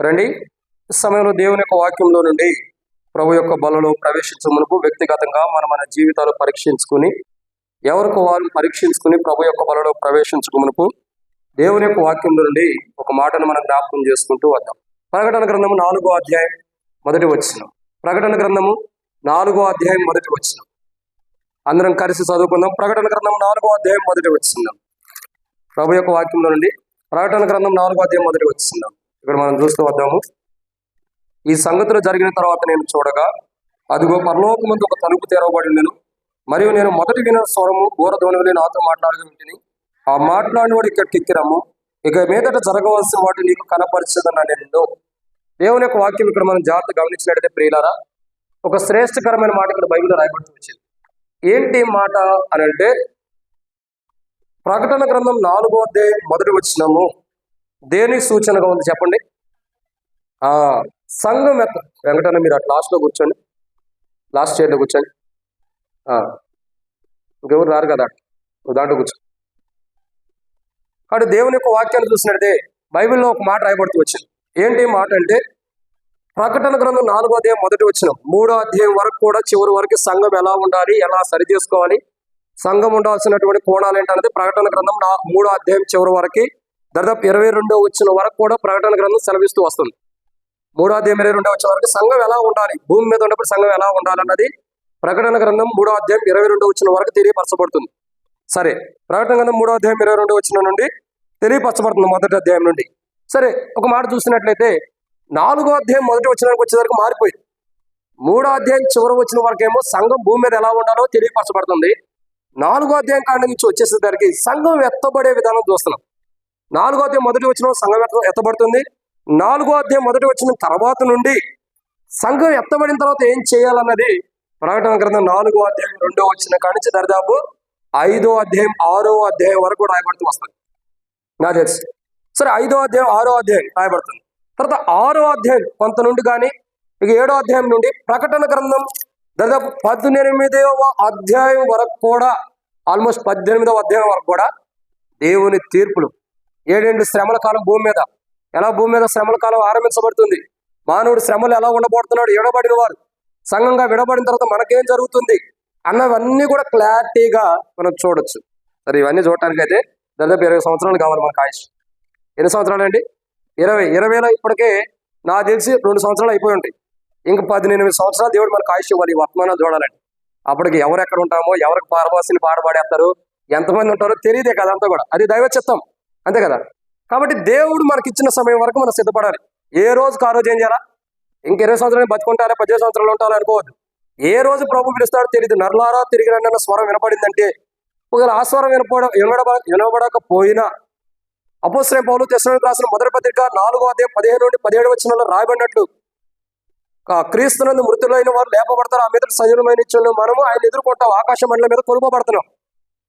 రండి, ఈ సమయంలో దేవుని యొక్క వాక్యంలో నుండి ప్రభు యొక్క బలలో ప్రవేశించే మునుపు వ్యక్తిగతంగా మన జీవితాలు పరీక్షించుకుని ఎవరికి వారు పరీక్షించుకుని ప్రభు యొక్క బలలో ప్రవేశించక మునుపు దేవుని యొక్క వాక్యంలో నుండి ఒక మాటను మనం జ్ఞాపకం చేసుకుంటూ వద్దాం. ప్రకటన గ్రంథము 4వ అధ్యాయం మొదటి వచనం. ప్రకటన గ్రంథము 4వ అధ్యాయం మొదటి వచనం. అందరం కలిసి చదువుకుందాం. ప్రకటన గ్రంథం 4వ అధ్యాయం మొదటి వచనం. ప్రభు యొక్క వాక్యంలో నుండి ప్రకటన గ్రంథం 4వ అధ్యాయం మొదటి వచనం. ఇక్కడ మనం చూస్తూ వద్దాము. ఈ సంగతులు జరిగిన తర్వాత నేను చూడగా, అదిగో పరలోకమందు ఒక తలుపు తెరవబడినను, మరియు నేను మొదటి విన స్వరము ఘోరధ్వనిని నాతో మాట్లాడుతూ ఉంటుంది. ఆ మాట్లాడినవాడు ఇక్కడికి ఎక్కిరమ్ము, ఇక మీదట జరగవలసిన వాటి నీకు కనపరిచదని నేను. దేవుని యొక్క వాక్యం ఇక్కడ మనం జాగ్రత్త గమనించినట్టయితే ప్రియులారా, ఒక శ్రేష్టకరమైన మాట ఇక్కడ బైబిల్లో రాయబడుతూ వచ్చింది. ఏంటి మాట అని అంటే, ప్రకటన గ్రంథం 4వ అధ్యాయం మొదటి వచనము దేనికి సూచనగా ఉంది చెప్పండి? సంఘం వెంకటన్న మీరు అటు లాస్ట్లో కూర్చోండి, లాస్ట్ చైర్లో కూర్చోండి. ఇంకెవరు రారు కదా, దాంట్లో కూర్చో. కాబట్టి దేవుని యొక్క వాక్యాన్ని చూసినట్టే బైబిల్లో ఒక మాట రాయబడుతూ వచ్చింది. ఏంటి మాట అంటే, ప్రకటన గ్రంథం 4వ అధ్యాయం మొదటి వచనం 3వ అధ్యాయం వరకు కూడా చివరి వరకు సంఘం ఎలా ఉండాలి, ఎలా సరి చేసుకోవాలి, సంఘం ఉండాల్సినటువంటి కోణాలు ఏంటనేది ప్రకటన గ్రంథం 3వ అధ్యాయం చివరి వరకు దాదాపు 22వ వచనం వరకు కూడా ప్రకటన గ్రంథం సెలవిస్తూ వస్తుంది. 3వ అధ్యాయం 22వ వచనం వరకు సంఘం ఎలా ఉండాలి, భూమి మీద ఉన్నప్పుడు సంఘం ఎలా ఉండాలన్నది ప్రకటన గ్రంథం 3వ అధ్యాయం 22వ వచనం వరకు తెలియపరచబడుతుంది. సరే, ప్రకటన గ్రంథం 3వ అధ్యాయం 22వ వచనం నుండి తెలియపరచబడుతుంది మొదటి అధ్యాయం నుండి. సరే, ఒక మాట చూసినట్లయితే 4వ అధ్యాయం మొదటి వచనానికి వచ్చేసరికి మారిపోయింది. 3వ అధ్యాయం చివరి వచ్చిన వరకు ఏమో సంఘం భూమి మీద ఎలా ఉండాలో తెలియపరచబడుతుంది. 4వ అధ్యాయం కాండ నుంచి వచ్చేసేసరికి సంఘం ఎత్తబడే విధానం చూస్తున్నాం. 4వ అధ్యాయం మొదటి వచనం సంఘం ఎత్తబడుతుంది. 4వ అధ్యాయం మొదటి వచనం తర్వాత నుండి సంఘం ఎత్తబడిన తర్వాత ఏం చేయాలన్నది ప్రకటన గ్రంథం 4వ అధ్యాయం 2వ వచనం కాడి నుంచి దరిదాపు 5వ అధ్యాయం 6వ అధ్యాయం వరకు రాయబడుతూ వస్తుంది నాకు తెలుసు. సరే, 5వ అధ్యాయం 6వ అధ్యాయం రాయబడుతుంది. తర్వాత 6వ అధ్యాయం కొంత నుండి కానీ ఇక 7వ అధ్యాయం నుండి ప్రకటన గ్రంథం దాదాపు 18వ అధ్యాయం వరకు కూడా, ఆల్మోస్ట్ 18వ అధ్యాయం వరకు కూడా దేవుని తీర్పులు, 7 శ్రమల కాలం భూమి మీద ఎలా, భూమి మీద శ్రమల కాలం ఆరంభించబడుతుంది, మానవుడు శ్రమలు ఎలా ఉండబడుతున్నాడు, విడబడిన వారు సంఘంగా విడబడిన తర్వాత మనకేం జరుగుతుంది అన్నవన్నీ కూడా క్లారిటీగా మనం చూడొచ్చు. సరే, ఇవన్నీ చూడటానికి అయితే దాదాపు 20 సంవత్సరాలు కావాలి మనకు ఆయుష్. ఎన్ని సంవత్సరాలు అండి? 20లో ఇప్పటికే నాకు తెలిసి 2 సంవత్సరాలు అయిపోయి ఉంటాయి. ఇంక 18 సంవత్సరాలు దేవుడు మనకు ఆయుష్ ఇవ్వాలి. వర్తమానాలు చూడాలండి. అప్పటికి ఎవరు ఎక్కడ ఉంటామో, ఎవరికి పారవాసిని పాడేస్తారు, ఎంతమంది ఉంటారో తెలియదే కదా, అంతా కూడా అది దైవ చిత్తం, అంతే కదా. కాబట్టి దేవుడు మనకి ఇచ్చిన సమయం వరకు మనం సిద్ధపడాలి. ఏ రోజుకి ఆ రోజు ఏం చేయాలా? ఇంక 20 సంవత్సరాలు బతుకుంటారా, 18 సంవత్సరాలు ఉంటారా అనుకోవద్దు. ఏ రోజు ప్రభు పిలుస్తాడో తెలియదు. నర్లారా తిరిగి రండి అన్న స్వరం వినపడిందంటే, ఒకవేళ ఆ స్వరం వినబడకపోయినా అపోస్తలుడైన పౌలు తెస్సలోనికీయులకు రాసిన మొదటి పత్రిక 4వ అధ్యాయం 15 నుండి 17 వచనంలో రాయబడినట్లు, క్రీస్తునందు మృతులైన వారు లేపబడతారు, ఆ మీద సజీవమైన ఇచ్చిన మనము ఆయన ఎదుర్కొంటాం, ఆకాశ మండలం మీద కొలుపబడుతున్నాం.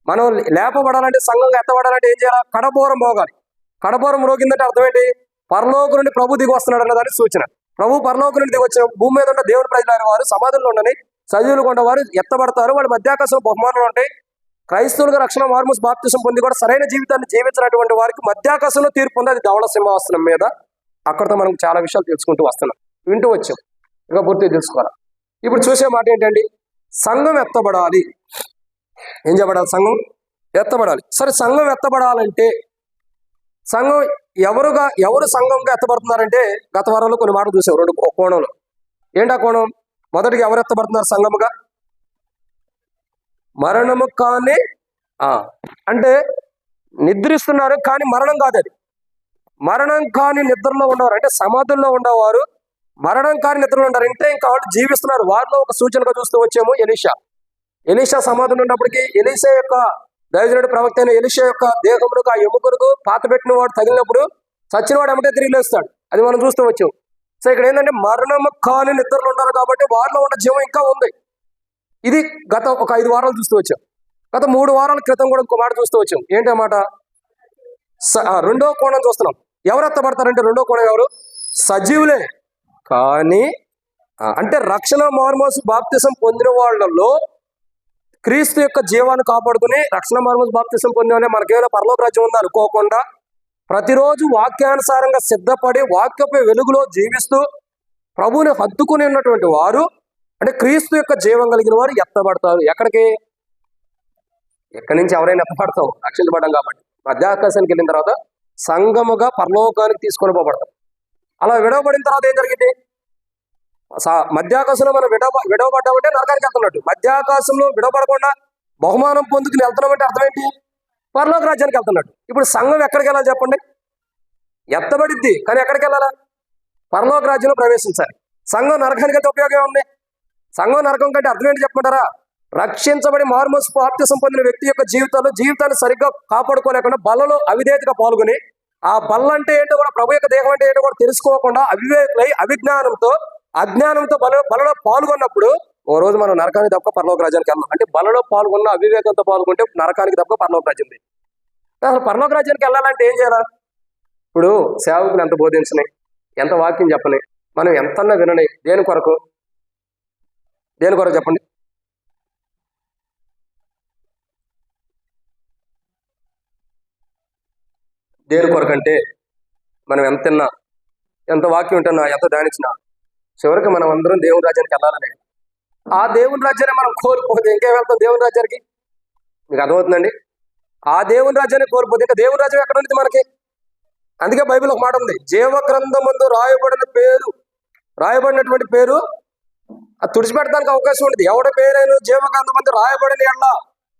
మనం లేపబడాలంటే, సంఘంగా ఎత్తబడాలంటే ఏం చేయాలి? కడబోరం మోగాలి. కడబోరం మోగిందంటే అర్థం ఏంటి? పరలోకం నుండి ప్రభు దిగి వస్తున్నాడు అన్నదాన్ని సూచన. ప్రభు పరలోకం నుండి దిగి వచ్చిన భూమి మీద ఉన్న దేవుని ప్రజలైన వారు సమాధుల్లో ఉండని సజీవులు కొండ వారు ఎత్తబడతారు. వాళ్ళు మధ్యాకాశంలో బహుమానాలు ఉంటాయి. క్రైస్తవులుగా రక్షణ మార్మోస్ బాప్తిసం పొంది కూడా సరైన జీవితాన్ని జీవించినటువంటి వారికి మధ్యాకాశంలో తీర్పు ఉంది. అది ధవళ సింహాసనం మీద. అక్కడితో మనం చాలా విషయాలు తెలుసుకుంటూ వస్తున్నాం, వింటూ వచ్చాం. ఇంకా పూర్తిగా తెలుసుకోవాలి. ఇప్పుడు చూసే మాట ఏంటండి? సంఘం ఎత్తబడాలి. ఏం చెప్పడాలి? సంఘం ఎత్తబడాలి. సరే, సంఘం ఎత్తబడాలంటే సంఘం ఎవరు సంఘంగా ఎత్తబడుతున్నారంటే, గత వారంలో కొన్ని మాటలు చూసాం 2 కోణంలో. ఏంటి ఆ కోణం? మొదటిగా ఎవరు ఎత్తబడుతున్నారు సంఘముగా? మరణము కానీ అంటే నిద్రిస్తున్నారు కానీ మరణం కాదు. అది మరణం కాని నిద్రలో ఉండేవారు, అంటే సమాధుల్లో ఉండేవారు మరణం కాని నిద్రలో ఉంటారు. అంటే ఇంకా వాళ్ళు జీవిస్తున్నారు. వారిలో ఒక సూచనగా చూస్తూ వచ్చాము ఎలీషా సమాధులు ఉన్నప్పటికీ ఎలీషా యొక్క దైవజనుడు ప్రవక్త అయిన ఎలీషా యొక్క దేహములకు, ఆ ఎముకలకు పాత పెట్టిన వాడు తగిలినప్పుడు చచ్చినవాడు ఎమ్మటే తిరిగి లేస్తాడు. అది మనం చూస్తూ వచ్చాం. సో ఇక్కడ ఏంటంటే మరణము కాని నిద్రలో ఉంటారు కాబట్టి వారిలో ఉన్న జీవం ఇంకా ఉంది. ఇది గత ఒక 5 వారాలు చూస్తూ వచ్చాం. గత 3 వారాల క్రితం కూడా ఇంకో మాట చూస్తూ వచ్చాం. ఏంటన్నమాట? 2వ కోణం చూస్తున్నాం. ఎవరు ఎత్తబడతారంటే 2వ కోణం ఎవరు? సజీవులే కానీ, అంటే రక్షణ మార్మోసు బాప్తిసం పొందిన వాళ్ళలో క్రీస్తు యొక్క జీవాన్ని కాపాడుకుని రక్షణ మార్మోసు బాప్తిసం పొందిన మనకేమైనా పరలోక రాజ్యం ఉందా అనుకోకుండా ప్రతిరోజు వాక్యానుసారంగా సిద్ధపడి వాక్యపు వెలుగులో జీవిస్తూ ప్రభువుని హత్తుకుని ఉన్నటువంటి వారు, అంటే క్రీస్తు యొక్క జీవం కలిగిన వారు ఎత్తబడతారు. ఎక్కడికి? ఎక్కడి నుంచి ఎవరైనా ఎత్తబడతాం? రక్షించబడ్డాం కాబట్టి. మధ్యాకాశానికి వెళ్ళిన తర్వాత సంఘముగా పరలోకానికి తీసుకొని పోబడతాం. అలా విడవబడిన తర్వాత ఏం జరిగింది? మధ్యాకాశంలో మనం విడవబడ్డామంటే నరకానికి వెళ్తున్నట్టు. మధ్యాకాశంలో విడవబడకుండా బహుమానం పొందుకుని వెళ్తున్నామంటే అర్థం ఏంటి? పరలోక రాజ్యానికి వెళ్తున్నట్టు. ఇప్పుడు సంఘం ఎక్కడికి వెళ్ళాలి చెప్పండి? ఎత్తబడిద్ది, కానీ ఎక్కడికి వెళ్ళాలా? పరలోక రాజ్యంలో ప్రవేశించాలి. సంఘం నరకానికి అయితే ఉపయోగం ఉంది? సంఘం నరకం కంటే అర్థం ఏంటి చెప్పమంటారా? రక్షించబడి మారుమోసు బాప్తిసం పొందిన వ్యక్తి యొక్క జీవితాన్ని సరిగ్గా కాపాడుకోలేకుండా బలలో అవిధేయతగా పాల్గొని, ఆ బల్ల అంటే ఏంటో కూడా, ప్రభు యొక్క దేహం అంటే ఏంటో కూడా తెలుసుకోకుండా అవివేకులై అజ్ఞానంతో బలలో పాల్గొన్నప్పుడు ఓ రోజు మనం నరకానికి తప్ప పరలోక రాజ్యానికి వెళ్ళాం. అంటే బలలో పాల్గొన్న అవివేకంతో పాల్గొంటే నరకానికి తప్ప పరలోక రాజ్యం. అసలు పరలోక రాజ్యానికి వెళ్ళాలంటే ఏం చేయాలా? ఇప్పుడు సేవకులు ఎంత బోధించని, ఎంత వాక్యం చెప్పని, మనం ఎంతన్నా వినని, దేని కొరకు చెప్పండి? దేని కొరకు అంటే మనం ఎంత తిన్నా, ఎంత వాక్యం వింటున్నా, ఎంత ధ్యానించినా చివరికి మనం అందరం దేవుని రాజ్యానికి వెళ్ళాలని. ఆ దేవుని రాజ్యాన్ని మనం కోల్పోతే ఇంకేం వెళ్తాం దేవుని రాజ్యానికి? మీకు అర్థమవుతుందండి? ఆ దేవుని రాజ్యాన్ని కోల్పోతే ఇంకా దేవుని రాజ్యం ఎక్కడ ఉంది మనకి? అందుకే బైబిల్ ఒక మాట ఉంది, జీవ గ్రంథం ముందు రాయబడినటువంటి పేరు అది తుడిచిపెట్టడానికి అవకాశం ఉంటుంది. ఎవడి పేరైనా జీవ గ్రంథం ముందు రాయబడిన ఎళ్ళ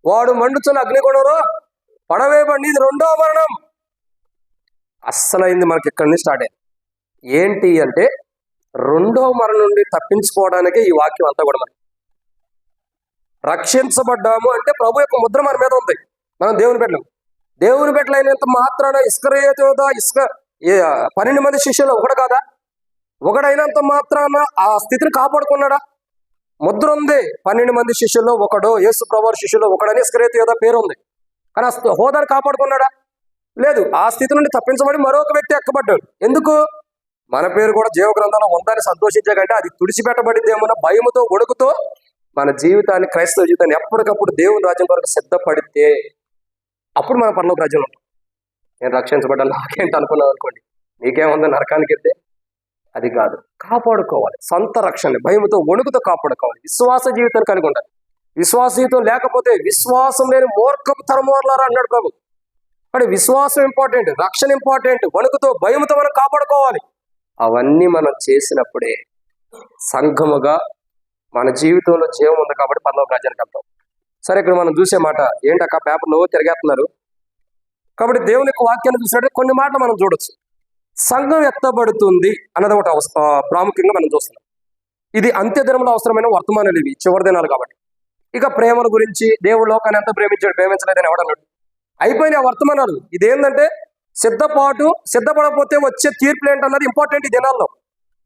వాడు మండుచున్న అగ్నిగుణంలో పడవేయబడి, ఇది రెండో మరణం. అస్సలైంది మనకి ఇక్కడి నుంచి స్టార్ట్ అయ్యింది. ఏంటి అంటే రెండో మరణం నుండి తప్పించుకోవడానికి ఈ వాక్యం అంతా కూడా. మనం రక్షించబడ్డాము అంటే ప్రభు యొక్క ముద్ర మన మీద ఉంది. మనం దేవుని బిడ్డలైనంత మాత్రాన 12 మంది శిష్యులు ఒకడు కాదా? ఒకడైనంత మాత్రాన ఆ స్థితిని కాపాడుకున్నాడా? ముద్ర ఉంది. 12 మంది శిష్యుల్లో ఒకడు, యేసు ప్రభువు శిష్యుల్లో ఒకడని ఇస్కరియోతు పేరు ఉంది. కానీ ఆ హోదాను కాపాడుకున్నాడా? లేదు. ఆ స్థితి నుండి తప్పించబడి మరొక వ్యక్తి ఎక్కబడ్డాడు. ఎందుకు? మన పేరు కూడా జీవ గ్రంథంలో ఉందని సంతోషించే కంటే అది తుడిచిపెట్టబడిద్దేమన్న భయముతో, వణుకుతో మన జీవితాన్ని, క్రైస్తవ జీవితాన్ని ఎప్పటికప్పుడు దేవుని రాజ్యం కొరకు సిద్ధపడితే అప్పుడు మన పరలోక రాజ్యంలో ఉంటాం. నేను రక్షించబడ్డాను నాకేంటి అనుకున్నాను అనుకోండి, నీకేముందో నరకానికి వెళ్తే అది కాదు. కాపాడుకోవాలి సొంత రక్షణని, భయముతో, వణుకుతో కాపాడుకోవాలి. విశ్వాస జీవితాన్ని కలిగి ఉండాలి. విశ్వాస జీవితం లేకపోతే విశ్వాసం లేని మూర్ఖపు తరమోర్లారా అన్నాడు ప్రభు. కానీ విశ్వాసం ఇంపార్టెంట్, రక్షణ ఇంపార్టెంట్. వణుకుతో, భయముతో మనం కాపాడుకోవాలి. అవన్నీ మనం చేసినప్పుడే సంఘముగా మన జీవితంలో జీవం ఉంది కాబట్టి పరలోక రాజ్యానికి వెళ్తాం. సరే, ఇక్కడ మనం చూసే మాట ఏంటక్క పేపర్లో తిరిగేస్తున్నారు కాబట్టి దేవుని యొక్క వాక్యాన్ని చూసినట్టు కొన్ని మాటలు మనం చూడొచ్చు. సంఘం ఎత్తబడుతుంది అన్నది ఒకటి ప్రాముఖ్యంగా మనం చూస్తున్నాం. ఇది అంత్య దినంలో అవసరమైన వర్తమానాలు, ఇవి చివరి దినాలు కాబట్టి. ఇక ప్రేమల గురించి, దేవుడు లోకాన్ని ఎంత ప్రేమించాడు, ప్రేమించలేదని ఎవడన్నాడు? అయిపోయిన వర్తమానాలు. ఇదేంటంటే సిద్ధపడకపోతే వచ్చే తీర్పులు ఏంటన్నది ఇంపార్టెంట్ ఈ దినాల్లో.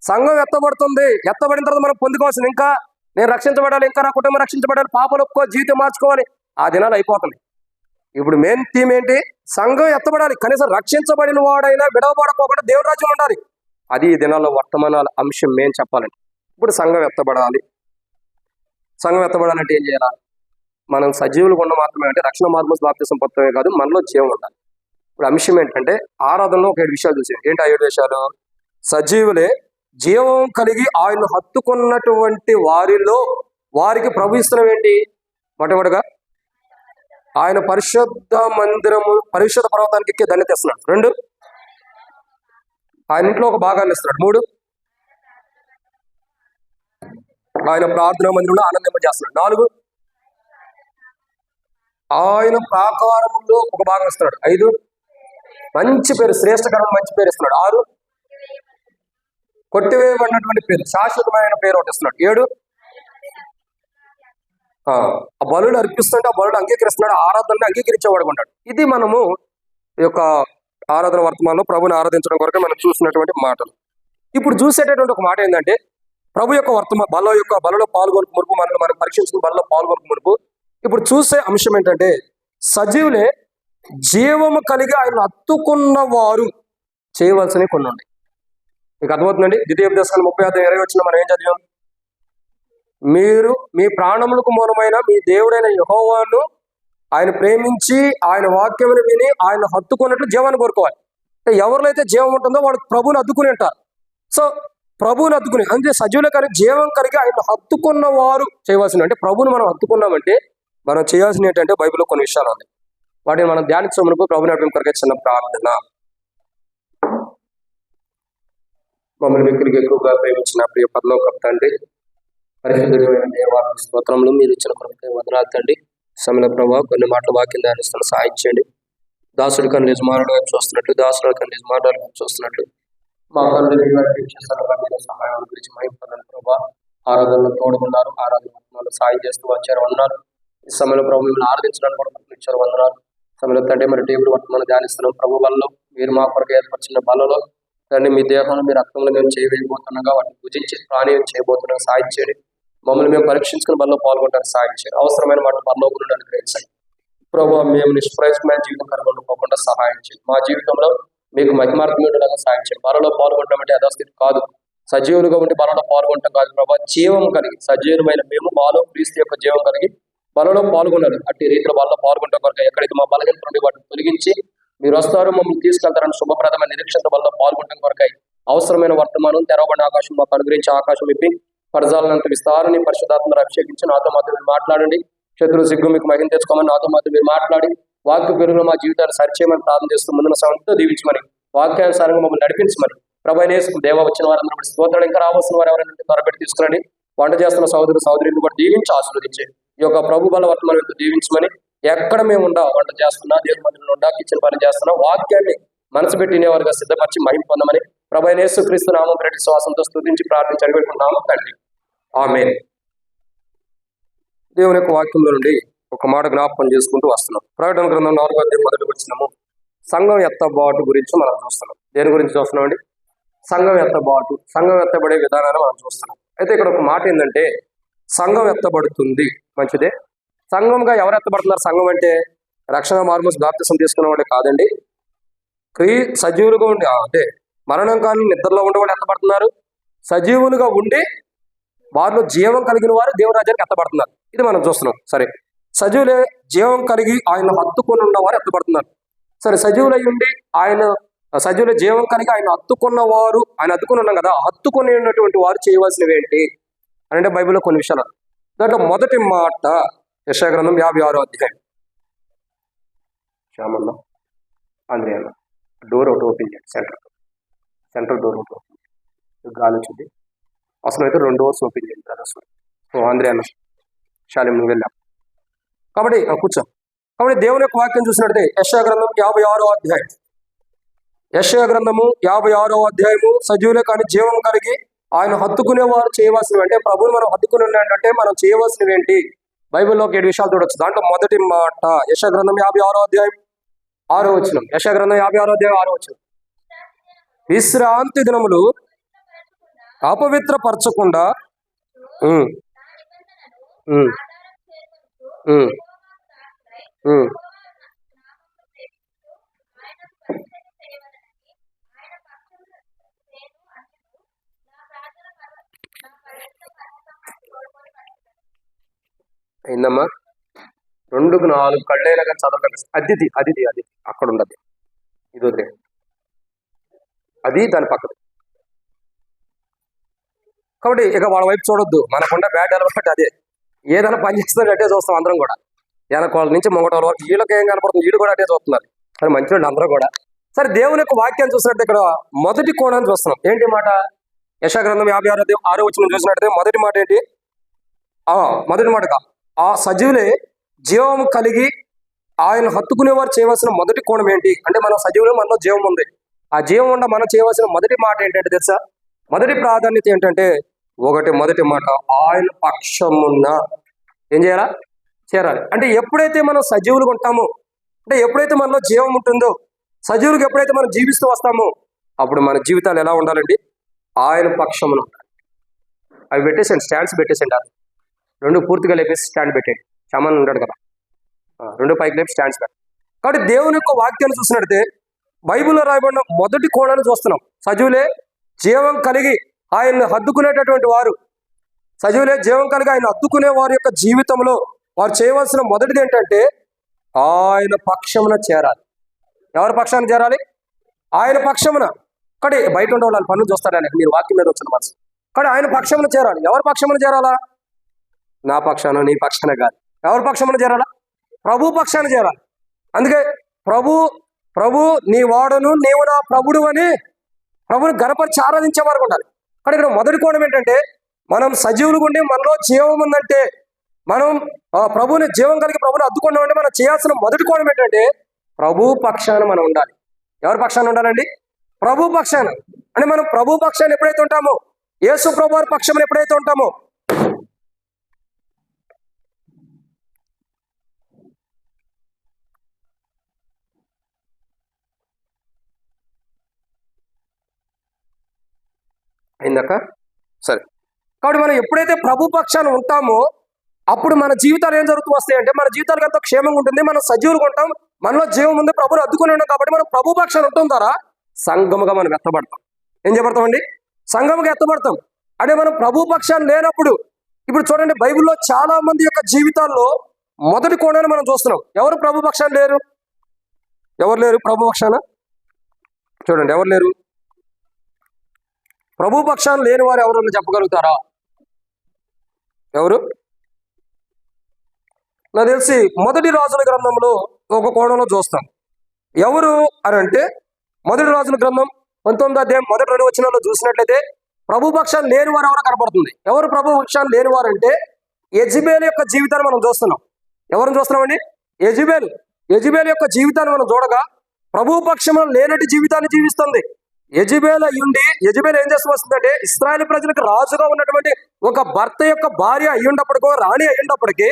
సంఘం ఎత్తబడుతుంది, ఎత్తబడిన తర్వాత మనం పొందుకోవాల్సింది, ఇంకా నేను రక్షించబడాలి, ఇంకా నా కుటుంబం రక్షించబడాలి, పాపలు ఒప్పుకో, జీవితం మార్చుకోవాలి. ఆ దినాలు అయిపోతుంది. ఇప్పుడు మెయిన్ థీమ్ ఏంటి? సంఘం ఎత్తబడాలి. కనీసం రక్షించబడిన వాడైనా విడవబడకోకుండా దేవుని రాజ్యం ఉండాలి. అది ఈ దినాల్లో వర్తమానాల అంశం మేము చెప్పాలండి. ఇప్పుడు సంఘం ఎత్తబడాలి. సంఘం ఎత్తబడాలంటే ఏం చేయాలి? మనం సజీవులు ఉన్న మాత్రమే, అంటే రక్షణ మార్గం బాప్తిసం పొందడమే కాదు, మనలో జీవం ఉండాలి. ఇప్పుడు అంశం ఏంటంటే ఆరాధనలో ఒక 7 విషయాలు చూసాం. ఏంటి ఆ 7 విషయాలు? సజీవులే జీవం కలిగి ఆయన హత్తుకున్నటువంటి వారికి ప్రభు ఇస్తున్నాం ఏంటి? మొట్టమొదటిగా ఆయన పరిశుద్ధ మందిరము, పరిశుద్ధ పర్వతానికి ఎక్కి ధన్యత ఇస్తున్నాడు. 2, ఆయన ఇంట్లో ఒక భాగాన్ని ఇస్తున్నాడు. 3, ఆయన ప్రార్థనా మందిరంలో ఆనందింపజేస్తున్నాడు. 4, ఆయన ప్రాకారములో ఒక భాగం ఇస్తున్నాడు. 5, మంచి పేరు, శ్రేష్టకరమైన మంచి పేరు ఇస్తున్నాడు. 6, కొట్టివేయబడినటువంటి పేరు, శాశ్వతమైన పేరు ఒకటి ఇస్తున్నాడు. 7, ఆ బలుడు అర్పిస్తుంటే ఆ బలుడు అంగీకరిస్తున్నాడు, ఆరాధనని అంగీకరించేవాడు ఉంటాడు. ఇది మనము ఈ యొక్క ఆరాధన వర్తమానంలో ప్రభుని ఆరాధించడం కొరకు మనం చూసినటువంటి మాటలు. ఇప్పుడు చూసేటటువంటి ఒక మాట ఏంటంటే, ప్రభు యొక్క బలలో పాల్గొనక మునుపు, మనం పరీక్షించుకుని బలలో పాల్గొనక మునుపు ఇప్పుడు చూసే అంశం ఏంటంటే, సజీవులే జీవము కలిగి ఆయన హత్తుకున్న వారు చేయవలసినవి కొన్ని ఉన్నాయి. మీకు అర్థమవుతుందండి? ద్వితీయోపదేశకాండం 30:20 మనం ఏం చదివాం? మీరు మీ ప్రాణములకు మూలమైన మీ దేవుడైన యెహోవాను ఆయన ప్రేమించి ఆయన వాక్యమును విని ఆయన హత్తుకున్నట్లు జీవాన్ని కోరుకోవాలి. ఎవరిలో అయితే జీవం ఉంటుందో వాడు ప్రభువుని హత్తుకుని ఉంటారు. సో ప్రభువుని హత్తుకుని అంటే సజీవులే కానీ జీవం కలిగి ఆయన హత్తుకున్న వారు చేయవలసిన, అంటే ప్రభువుని మనం హత్తుకున్నామంటే మనం చేయాల్సిన ఏంటంటే బైబిల్లో కొన్ని విషయాలు ఉన్నాయి. వాటిని మనం ధ్యానించడానికి ప్రభు నడిపింపు కొరకు చిన్న ప్రార్థన. మమ్మల్ని వ్యక్తులకు ఎక్కువగా ప్రేమించిన ప్రియ పరలోకపు తండ్రి, పరిశుద్ధమైన దేవాలయ స్తోత్రములు మీరు ఇచ్చిన కొరకు వందనాలు తండ్రి. సమయంలో ప్రభావ కొన్ని మాటల వాక్యం ధ్యానిస్తున్న సాయం చేయండి. దాసుడి కన్నా యజమానుడు వైపు చూస్తున్నట్లు, దాసుడు కన్నా యజమానుడు వైపు చూస్తున్నట్లు మా పనులు సహాయం గురించి మహిళలు ప్రభావ ఆరాధనలో తోడుకున్నారు. ఆరాధన సాయం చేస్తూ వచ్చారు అన్నారు. ఈ సమయంలో ప్రభు మిమ్మల్ని ఆరాధించడానికి కూడా ఇచ్చారు అన్నారు. సమయంలో తండ్రి మరి టేబుల్ వర్తమానం ధ్యానిస్తున్నాం. ప్రభు వల్ల మీరు మా కొరకు ఏర్పరిచిన బలలో తండ్రి మీ దేహంలో మీ రక్తంలో మేము చేయబోతుండగా వాటిని పూజించి ప్రాణీయం చేయబోతున్నాం. సాయం చేయండి. మమ్మల్ని మేము పరీక్షించుకుని బల్లో పాల్గొనడానికి సాయం చేయండి. అవసరమైన మాట బల్లో గురించి అనుగ్రహించండి ప్రభు. మేము నిష్ప్రయోజనమైన జీవితం కనుగొనకుండా సహాయం చేయండి. మా జీవితంలో మీకు మహిమార్థంగా సాయం చేయండి. బలలో పాల్గొంటామంటే యథాస్థితి కాదు, సజీవులుగా ఉండి బలలో పాల్గొంటాం కాదు ప్రభావ. జీవం కలిగి సజీవమైన మేము బాలో క్రీస్తు యొక్క జీవం కలిగి బలలో పాల్గొన్నారు. అట్టి రీతిలో బలలో పాల్గొంటాం కొరకు ఎక్కడైతే మా బలహీనత నుండి వాటిని తొలగించి మీరు వస్తారు మమ్మల్ని తీసుకెళ్తారని శుభప్రదమైన నిరీక్షణ వల్ల పాల్గొనడం కొరకై అవసరమైన వర్తమానం తెరవబడిన ఆకాశం మాకు అనుగ్రహించి ఆకాశం ఇప్పి పరజాలనంత విస్తారాన్ని పరిశుద్ధాత్మను అభిషేకించి నాతో మాత్రం మీరు మాట్లాడండి. శత్రువు సిగ్గు మీకు మహిమ తెచ్చుకోమని నాతో మాత్రం మీరు మాట్లాడి వాక్య పెరుగులో మా జీవితాన్ని సరిచేయమని ప్రార్థన చేస్తూ ముందున్న సమయంతో దీవించమని వాక్యానుసారంగా మమ్మల్ని నడిపించమని ప్రభు దేవ వచ్చిన వారందరూ స్తోత్రాలు, ఇంకా రావాల్సిన వారు ఎవరైనా త్వరపెట్టి తీసుకురండి. వంట చేస్తున్న సహోదరులు కూడా దీవించి ఆశీర్వదించి ఈ యొక్క ప్రభు బల వర్తమానం దీవించమని, ఎక్కడ మేము ఉండా వంట చేస్తున్నా, దేవుని మందిరంలో ఉండా, కిచెన్ పని చేస్తున్నా, వాక్యాన్ని మనసు పెట్టినేవారుగా సిద్ధపరిచి మహిమ పొందమని ప్రభు యేసుక్రీస్తు నామం పెట్టి శ్వాసంతో స్తుతించి ప్రార్థించి అడిగిపెట్టుకుంటున్నాము తండ్రి. ఆమేన్. దేవుని యొక్క వాక్యంలో నుండి ఒక మాట జ్ఞాపకం చేసుకుంటూ వస్తున్నాం. ప్రకటన గ్రంథం 4వ అధ్యాయం మొదటి వచనము సంఘం ఎత్తబాటు గురించి మనం చూస్తున్నాం. దేని గురించి చూస్తున్నాం అండి? సంఘం ఎత్తబాటు, సంఘం ఎత్తబడే విధానాన్ని మనం చూస్తున్నాం. అయితే ఇక్కడ ఒక మాట ఏంటంటే సంఘం ఎత్తబడుతుంది, మంచిదే. సంఘంగా ఎవరు ఎత్తబడుతున్నారు? సంఘం అంటే రక్షణ మార్మోస్ బాప్తిసం తీసుకున్న వాడే కాదండి. సజీవులుగా ఉండి అంటే మరణం కానీ నిద్రలో ఉండేవాడు ఎత్తబడుతున్నారు. సజీవులుగా ఉండి వారిలో జీవం కలిగిన వారు దేవుని రాజ్యానికి ఎత్తబడుతున్నారు. ఇది మనం చూస్తున్నాం. సరే, సజీవులే జీవం కలిగి ఆయన హత్తుకొని ఉన్నవారు ఎత్తబడుతున్నారు. సరే, సజీవులై ఉండి ఆయన సజీవుల జీవం కలిగి ఆయన హత్తుకున్నవారు, ఆయన హత్తుకుని ఉన్నాం కదా, హత్తుకొని ఉన్నటువంటి వారు చేయవలసినవి ఏంటి అంటే బైబిల్లో కొన్ని విషయాలు. దాంట్లో మొదటి మాట యెషయా గ్రంథం 56వ అధ్యాయం. శ్యామన్న ఆంధ్రేయన్న డోర్ ఒకటి ఓపెన్ చేయండి. సెంట్రల్ డోర్ ఒకటి ఓపెన్ చేయండి. గాలి వచ్చింది. అసలు అయితే 2 డోర్స్ ఓపెన్ చేయండి బ్రదర్స్. ఆంధ్రేయన్న శాలిం నువ్వు వెళ్ళాం కాబట్టి కూర్చో. కాబట్టి దేవుని యొక్క వాక్యం చూసినట్టే యెషయా గ్రంథం 56వ అధ్యాయం. యెషయా గ్రంథము 56వ అధ్యాయము సజీవులే కానీ జీవం కలిగి ఆయన హత్తుకునే వారు చేయవలసినవి అంటే ప్రభువుని మనం హత్తుకుని ఉన్నాడంటే మనం చేయవలసినవి ఏంటి? బైబిల్లో 7 విషయాలు చూడొచ్చు. దాంట్లో మొదటి మాట యెషయా గ్రంథం 56వ అధ్యాయం 6వ వచనం. యెషయా గ్రంథం 56వ అధ్యాయం 6వ వచనం. విశ్రాంతి దినములు అపవిత్రపరచకుండా అయిందమ్మా. 2కు 4 కళ్ళైనా కానీ చదవకండి. అదితి అదితి అది అక్కడ ఉండదు. ఇది వదిలే, అది దాని పక్కది. కాబట్టి ఇక వాళ్ళ వైపు చూడొద్దు. మనకుండా బ్యాడ్ అలవాటు అదే. ఏదైనా పని చేస్తుందో అట్టే చూస్తాం అందరం కూడా. వాళ్ళ నుంచి మొగటోళ్ళ వరకు వీళ్ళకి ఏం కనపడుతుంది, వీళ్ళు కూడా అట్టే చూస్తున్నారు. సరే, మంచి వాళ్ళు అందరూ కూడా. సరే, దేవుని యొక్క వాక్యాన్ని చూసినట్టు ఇక్కడ మొదటి కోణాన్ని చూస్తున్నాం. ఏంటి మాట? యెషయా గ్రంథం 56వ అధ్యాయం 6వ వచనం చూసినట్టే మొదటి మాట ఏంటి? మొదటి మాటగా ఆ సజీవులే జీవం కలిగి ఆయన హత్తుకునేవారు చేయవలసిన మొదటి కోణం ఏంటి అంటే మన సజీవులు, మనలో జీవం ఉంది. ఆ జీవం ఉండ మనం చేయవలసిన మొదటి మాట ఏంటంటే తెలుసా? మొదటి ప్రాధాన్యత ఏంటంటే మొదటి మాట ఆయన పక్షమున్న ఏం చేయాలా? చేరాలి. అంటే ఎప్పుడైతే మనం సజీవులుగా ఉంటామో, అంటే ఎప్పుడైతే మనలో జీవం ఉంటుందో, సజీవులకు ఎప్పుడైతే మనం జీవిస్తూ వస్తామో అప్పుడు మన జీవితాలు ఎలా ఉండాలండి? ఆయన పక్షమున ఉండాలి. అవి పెట్టేసండి, స్టాండ్స్ పెట్టేసండి. అది 2 పూర్తిగా లేపేసి స్టాండ్ పెట్టండి. చమన్ ఉంటాడు కదా, 2 పైకి లేపి స్టాండ్స్ పెట్టండి. కాబట్టి దేవుని యొక్క వాక్యాన్ని చూసినట్టే బైబిల్లో రాయబడిన మొదటి కోణాన్ని చూస్తున్నాం. సజీవులే జీవం కలిగి ఆయన్ని హద్దుకునేటటువంటి వారు, సజీవులే జీవం కలిగి ఆయన హద్దుకునే వారి యొక్క జీవితంలో వారు చేయవలసిన మొదటిది ఏంటంటే ఆయన పక్షమున చేరాలి. ఎవరి పక్షాన్ని చేరాలి? ఆయన పక్షమున కానీ బయట ఉండే వాళ్ళు పనులు చూస్తారని మీరు వాక్యం మీద వచ్చిన మనసు కానీ ఆయన పక్షమున చేరాలి. ఎవరి పక్షమున చేరాలా? నా పక్షాన నీ పక్షాన కాదు. ఎవరి పక్షమున చేరాలా? ప్రభు పక్షాన చేరాలి. అందుకే ప్రభు నీ వాడును నీవు నా ప్రభుడు అని ప్రభుని గణపరిచి ఆరాధించేవారు ఉండాలి. కానీ ఇక్కడ మొదటి కోణం ఏంటంటే మనం సజీవులుగా ఉండి మనలో జీవం ఉందంటే మనం ప్రభుని జీవం కలిగి ప్రభుని అద్దుకున్నామంటే మనం చేయాల్సిన మొదటి కోణం ఏంటంటే ప్రభు పక్షాన మనం ఉండాలి. ఎవరి పక్షాన ఉండాలండి? ప్రభు పక్షాన. అంటే మనం ప్రభు పక్షాన్ని ఎప్పుడైతే ఉంటామో, యేసు ప్రభు వారి పక్షం ఎప్పుడైతే ఉంటామో, అయిందాక సరే. కాబట్టి మనం ఎప్పుడైతే ప్రభు పక్షాన ఉంటామో అప్పుడు మన జీవితాలు ఏం జరుగుతూ వస్తాయి అంటే మన జీవితాలకు ఎంతో క్షేమంగా ఉంటుంది, మనం సజీవులుగా ఉంటాం, మనలో జీవం ఉంది, ప్రభుని అద్దుకుని ఉన్నాం. కాబట్టి మనం ప్రభు పక్షాన ఉండటం ద్వారా సంఘముగా మనం ఎత్తబడతాం. ఏం చేయబడతామండి? సంఘముగా ఎత్తబడతాం. అంటే మనం ప్రభు పక్షాన్ని లేనప్పుడు ఇప్పుడు చూడండి బైబిల్లో చాలా మంది యొక్క జీవితాల్లో మొదటి కోణాన్ని మనం చూస్తున్నాం. ఎవరు ప్రభు పక్షాన్ని లేరు? ఎవరు లేరు ప్రభు పక్షాన? చూడండి ఎవరు లేరు? ప్రభు పక్షాన్ని లేని వారు ఎవరన్నా చెప్పగలుగుతారా? ఎవరు? నాకు తెలిసి మొదటి రాజుల గ్రంథంలో ఒక కోణంలో చూస్తాం. ఎవరు అని అంటే మొదటి రాజుల గ్రంథం 19వ అధ్యాయం మొదటి 2 వచనాల్లో చూసినట్లయితే ప్రభు పక్షాన్ని లేని వారు ఎవరో కనపడుతుంది. ఎవరు ప్రభు పక్షాన్ని లేని వారు అంటే యెజబెలు యొక్క జీవితాన్ని మనం చూస్తున్నాం. ఎవరిని చూస్తున్నామండి? యెజబెలు యొక్క జీవితాన్ని మనం చూడగా ప్రభు పక్షంలో లేనటి జీవితాన్ని జీవిస్తుంది. యెజబెలు ఏం చేస్తూ వస్తుందంటే ఇశ్రాయేలు ప్రజలకు రాజుగా ఉన్నటువంటి ఒక భర్త యొక్క భార్య అయ్యున్నప్పటికో రాణి అయ్యున్నప్పటికీ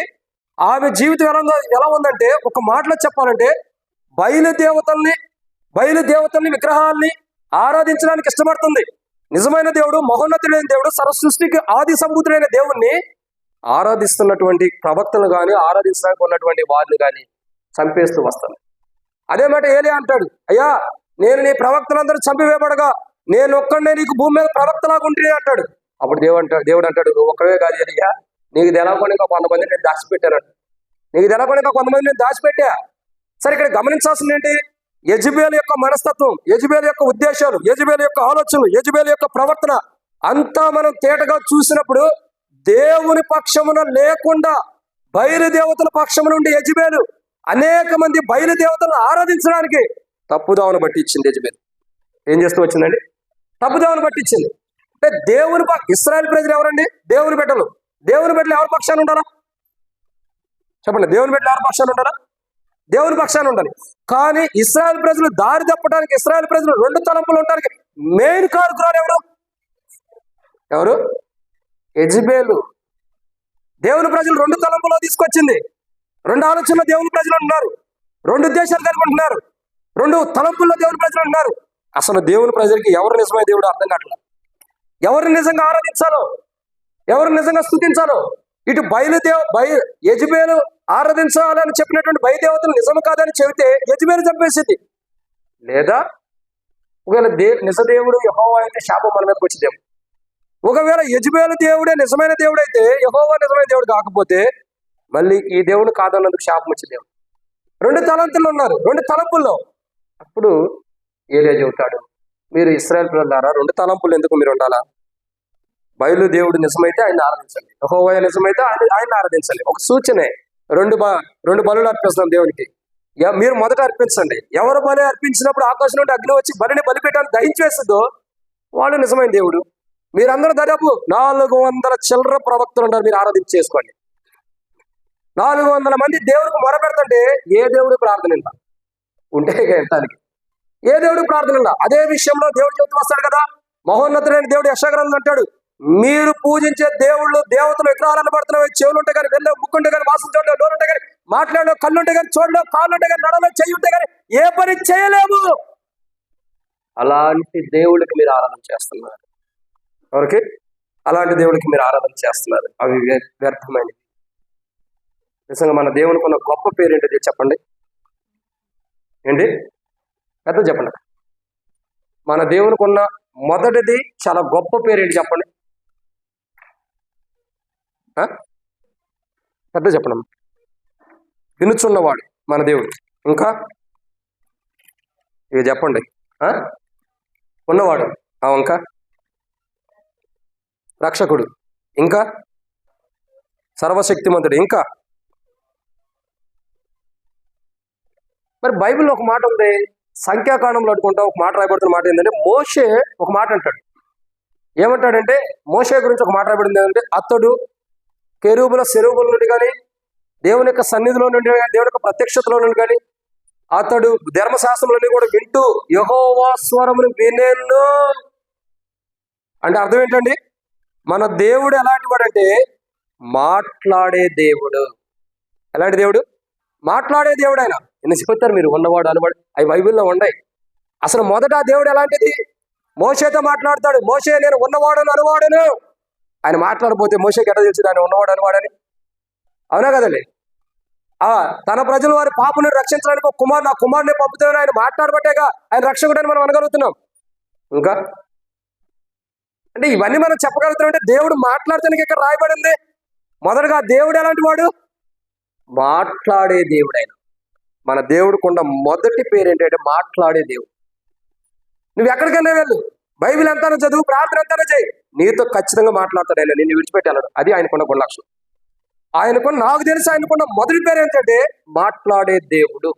ఆమె జీవితం ఎలా ఉందంటే ఒక మాటలో చెప్పాలంటే బయలుదేవతల్ని విగ్రహాల్ని ఆరాధించడానికి ఇష్టపడుతుంది. నిజమైన దేవుడు, మహోన్నతుడైన దేవుడు, సర్వసృష్టికి ఆది సంభూతుడైన దేవుణ్ణి ఆరాధిస్తున్నటువంటి ప్రవక్తలు కానీ ఆరాధించడానికి ఉన్నటువంటి వారిని కానీ చంపేస్తూ వస్తుంది. అదే మాట ఏలియా అంటాడు, అయ్యా నేను నీ ప్రవక్తలందరూ చంపివేయబడగా నేను ఒక్కడే నీకు భూమి మీద ప్రవక్తలాగా ఉంటుంది అంటాడు. అప్పుడు దేవుడు అంటాడు నువ్వు ఒక్కడే కాదు ఏలియా, నీకు తెలవకుండా ఇంకా కొంతమంది నేను దాచిపెట్టాను. నీకు తెలవకుండా ఇంకా కొంతమంది నేను దాచిపెట్టా. సరే ఇక్కడ గమనించాల్సింది ఏంటి? యెజబెలు యొక్క మనస్తత్వం, యెజబెలు యొక్క ఉద్దేశాలు, యెజబెలు యొక్క ఆలోచనలు, యెజబెలు యొక్క ప్రవర్తన అంతా మనం తేటగా చూసినప్పుడు దేవుని పక్షమున లేకుండా బయలుదేవతల పక్షము నుండి యెజబెలు అనేక మంది బయలుదేవతలను ఆరాధించడానికి తప్పుదావను పట్టించింది. యెజబెలు ఏం చేస్తూ వచ్చిందండి? తప్పుదావను పట్టించింది. అంటే దేవుని ఇశ్రాయేలు ప్రజలు ఎవరండి? దేవుని బిడ్డలు. దేవుని బిడ్డలు ఎవరి పక్షాన ఉండాలా? చెప్పండి. దేవుని బిడ్డలు ఎవరి పక్షాన ఉండాలా? దేవుని పక్షాన ఉండాలి. కానీ ఇశ్రాయేలు ప్రజలు దారి తప్పడానికి, ఇశ్రాయేలు ప్రజలు 2 తలంపులు ఉండడానికి మెయిన్ కారకురాలు ఎవరు? యెజబెలు. దేవుని ప్రజలు 2 తలంపులో తీసుకొచ్చింది. 2 ఆలోచనలో దేవుని ప్రజలు ఉన్నారు, 2 ఉద్దేశాలు కలిగి ఉంటున్నారు, 2 తలంపుల్లో దేవుని ప్రజలు ఉన్నారు. అసలు దేవుని ప్రజలకి ఎవరు నిజమైన దేవుడు అర్థం కావట్లేదు. ఎవరిని నిజంగా ఆరాధించాలో, ఎవరిని నిజంగా స్తుతించాలో, ఇటు యెజబెలు ఆరాధించాలని చెప్పినటువంటి బయలుదేవతలు నిజము కాదని చెబితే యెజబెలు చంపేసింది. లేదా ఒకవేళ నిజదేవుడు యెహోవా అయితే శాపం మన మీదకి వచ్చిందేమో. ఒకవేళ యెజబెలు దేవుడే నిజమైన దేవుడు అయితే యెహోవా నిజమైన దేవుడు కాకపోతే మళ్ళీ ఈ దేవుడు కాదన్నందుకు శాపం వచ్చిందేమో. 2 తలంపులు ఉన్నారు, 2 తలంపుల్లో. అప్పుడు ఏలియా చెబుతాడు, మీరు ఇశ్రాయేలు ప్రజలారా 2 తలంపులు ఎందుకు మీరు ఉండాలా? బయలు దేవుడు నిజమైతే ఆయన ఆరాధించండి, యెహోవా నిజమైతే ఆయన ఆరాధించండి. ఒక సూచనే, 2 బలులు అర్పిస్తాం దేవునికి. మీరు మొదట అర్పించండి. ఎవరు బలి అర్పించినప్పుడు ఆకాశం నుండి అగ్ని వచ్చి బలిపీఠాన్ని దహించేస్తుందో వాళ్ళు నిజమైన దేవుడు. మీరందరూ దాదాపు 400 చిల్లర ప్రవక్తలు ఉంటారు, మీరు ఆరాధించేసుకోండి. 400 మంది దేవుడికి మొరపెడుతుంటే ఏ దేవుడు ప్రార్థన ఉంటే ఎంతానికి ఏ దేవుడు ప్రార్థన. అదే విషయంలో దేవుడు చెబుతూ వస్తాడు కదా, మహోన్నతుడైన దేవుడు యెషయా గ్రంథంలో అంటాడు, మీరు పూజించే దేవతలు విగ్రహాలను పడుతున్నాయి, చెవులు ఉంటే కానీ, వెళ్ళే ముక్కుంటే కానీ, వాసన చూడలేవు, నోరు ఉంటే కానీ, మాట్లాడలేవు, కళ్ళు ఉంటే కానీ, చూడలేవు, కాళ్ళు ఉంటే కానీ, నడలో చెయ్యి ఉంటే కానీ ఏ పని చేయలేము. అలాంటి దేవుడికి మీరు ఆరాధన చేస్తున్నారు. ఎవరికి? అలాంటి దేవుడికి మీరు ఆరాధన చేస్తున్నారు. అవి వ్యర్థమైనవి. నిజంగా మన దేవునికి ఉన్న గొప్ప పేరు ఏంటిది చెప్పండి? ఏంటి పెద్ద చెప్పండి. మన దేవునికి ఉన్న మొదటిది చాలా గొప్ప పేరు ఏంటి చెప్పండి? పెద్ద చెప్పండి. వినుచున్నవాడు మన దేవుడు. ఇంకా ఇవి చెప్పండి. ఆ? ఉన్నవాడు. ఇంకా రక్షకుడు, ఇంకా సర్వశక్తిమంతుడు, ఇంకా మరి బైబిల్లో ఒక మాట ఉంది, సంఖ్యాకాండంలో అడుకుంటా ఒక మాట రాయబడుతున్న మాట ఏంటంటే మోషే ఒక మాట అంటాడు. ఏమంటాడంటే మోషే గురించి ఒక మాట రాయబడింది ఏంటంటే అతడు కెరూబుల సెరూబుల నుండి కానీ దేవుని యొక్క సన్నిధిలో నుండి కానీ దేవుని యొక్క ప్రత్యక్షతలో నుండి కానీ అతడు ధర్మశాస్త్రంలోని కూడా వింటూ యెహోవా స్వరమును వినేను అంటే అర్థం ఏంటండి? మన దేవుడు ఎలాంటి వాడంటే మాట్లాడే దేవుడు. ఎలాంటి దేవుడు? మాట్లాడే దేవుడు. ఆయన ఎన్ని చెప్తారు మీరు, ఉన్నవాడు అనువాడు, అవి బైబిల్లో ఉన్నాయి. అసలు మొదట ఆ దేవుడు ఎలాంటిది? మోషేతో మాట్లాడతాడు. మోషే నేను ఉన్నవాడను అనువాడను. ఆయన మాట్లాడకపోతే మోషేకి ఎట్లా తెలుసు ఆయన ఉన్నవాడు అనువాడని? అవునా కదండి? తన ప్రజలు వారి పాపను రక్షించడానికి ఒక నా కుమారుని పంపుతున్నాను ఆయన మాట్లాడబట్టేగా ఆయన రక్షకుడని మనం అనగలుగుతున్నాం. ఇంకా అంటే ఇవన్నీ మనం చెప్పగలుగుతున్నాం అంటే దేవుడు మాట్లాడటానికి ఇక్కడ రాయబడింది. మొదటగా దేవుడు ఎలాంటి వాడు? మాట్లాడే దేవుడు. ఆయన మన దేవుడికున్న మొదటి పేరు ఏంటంటే మాట్లాడే దేవుడు. నువ్వు ఎక్కడికైనా వెళ్ళు, బైబిల్ ఎంతనో చదువు, ప్రార్థన ఎంతనో చేయి, నీతో ఖచ్చితంగా మాట్లాడతాడు ఆయన, నిన్ను విడిచిపెట్టి వెళ్ళడు. అది ఆయనకున్న గుణలక్షణం. ఆయనకున్న, నాకు తెలిసి ఆయనకున్న మొదటి పేరు ఏంటంటే మాట్లాడే దేవుడు.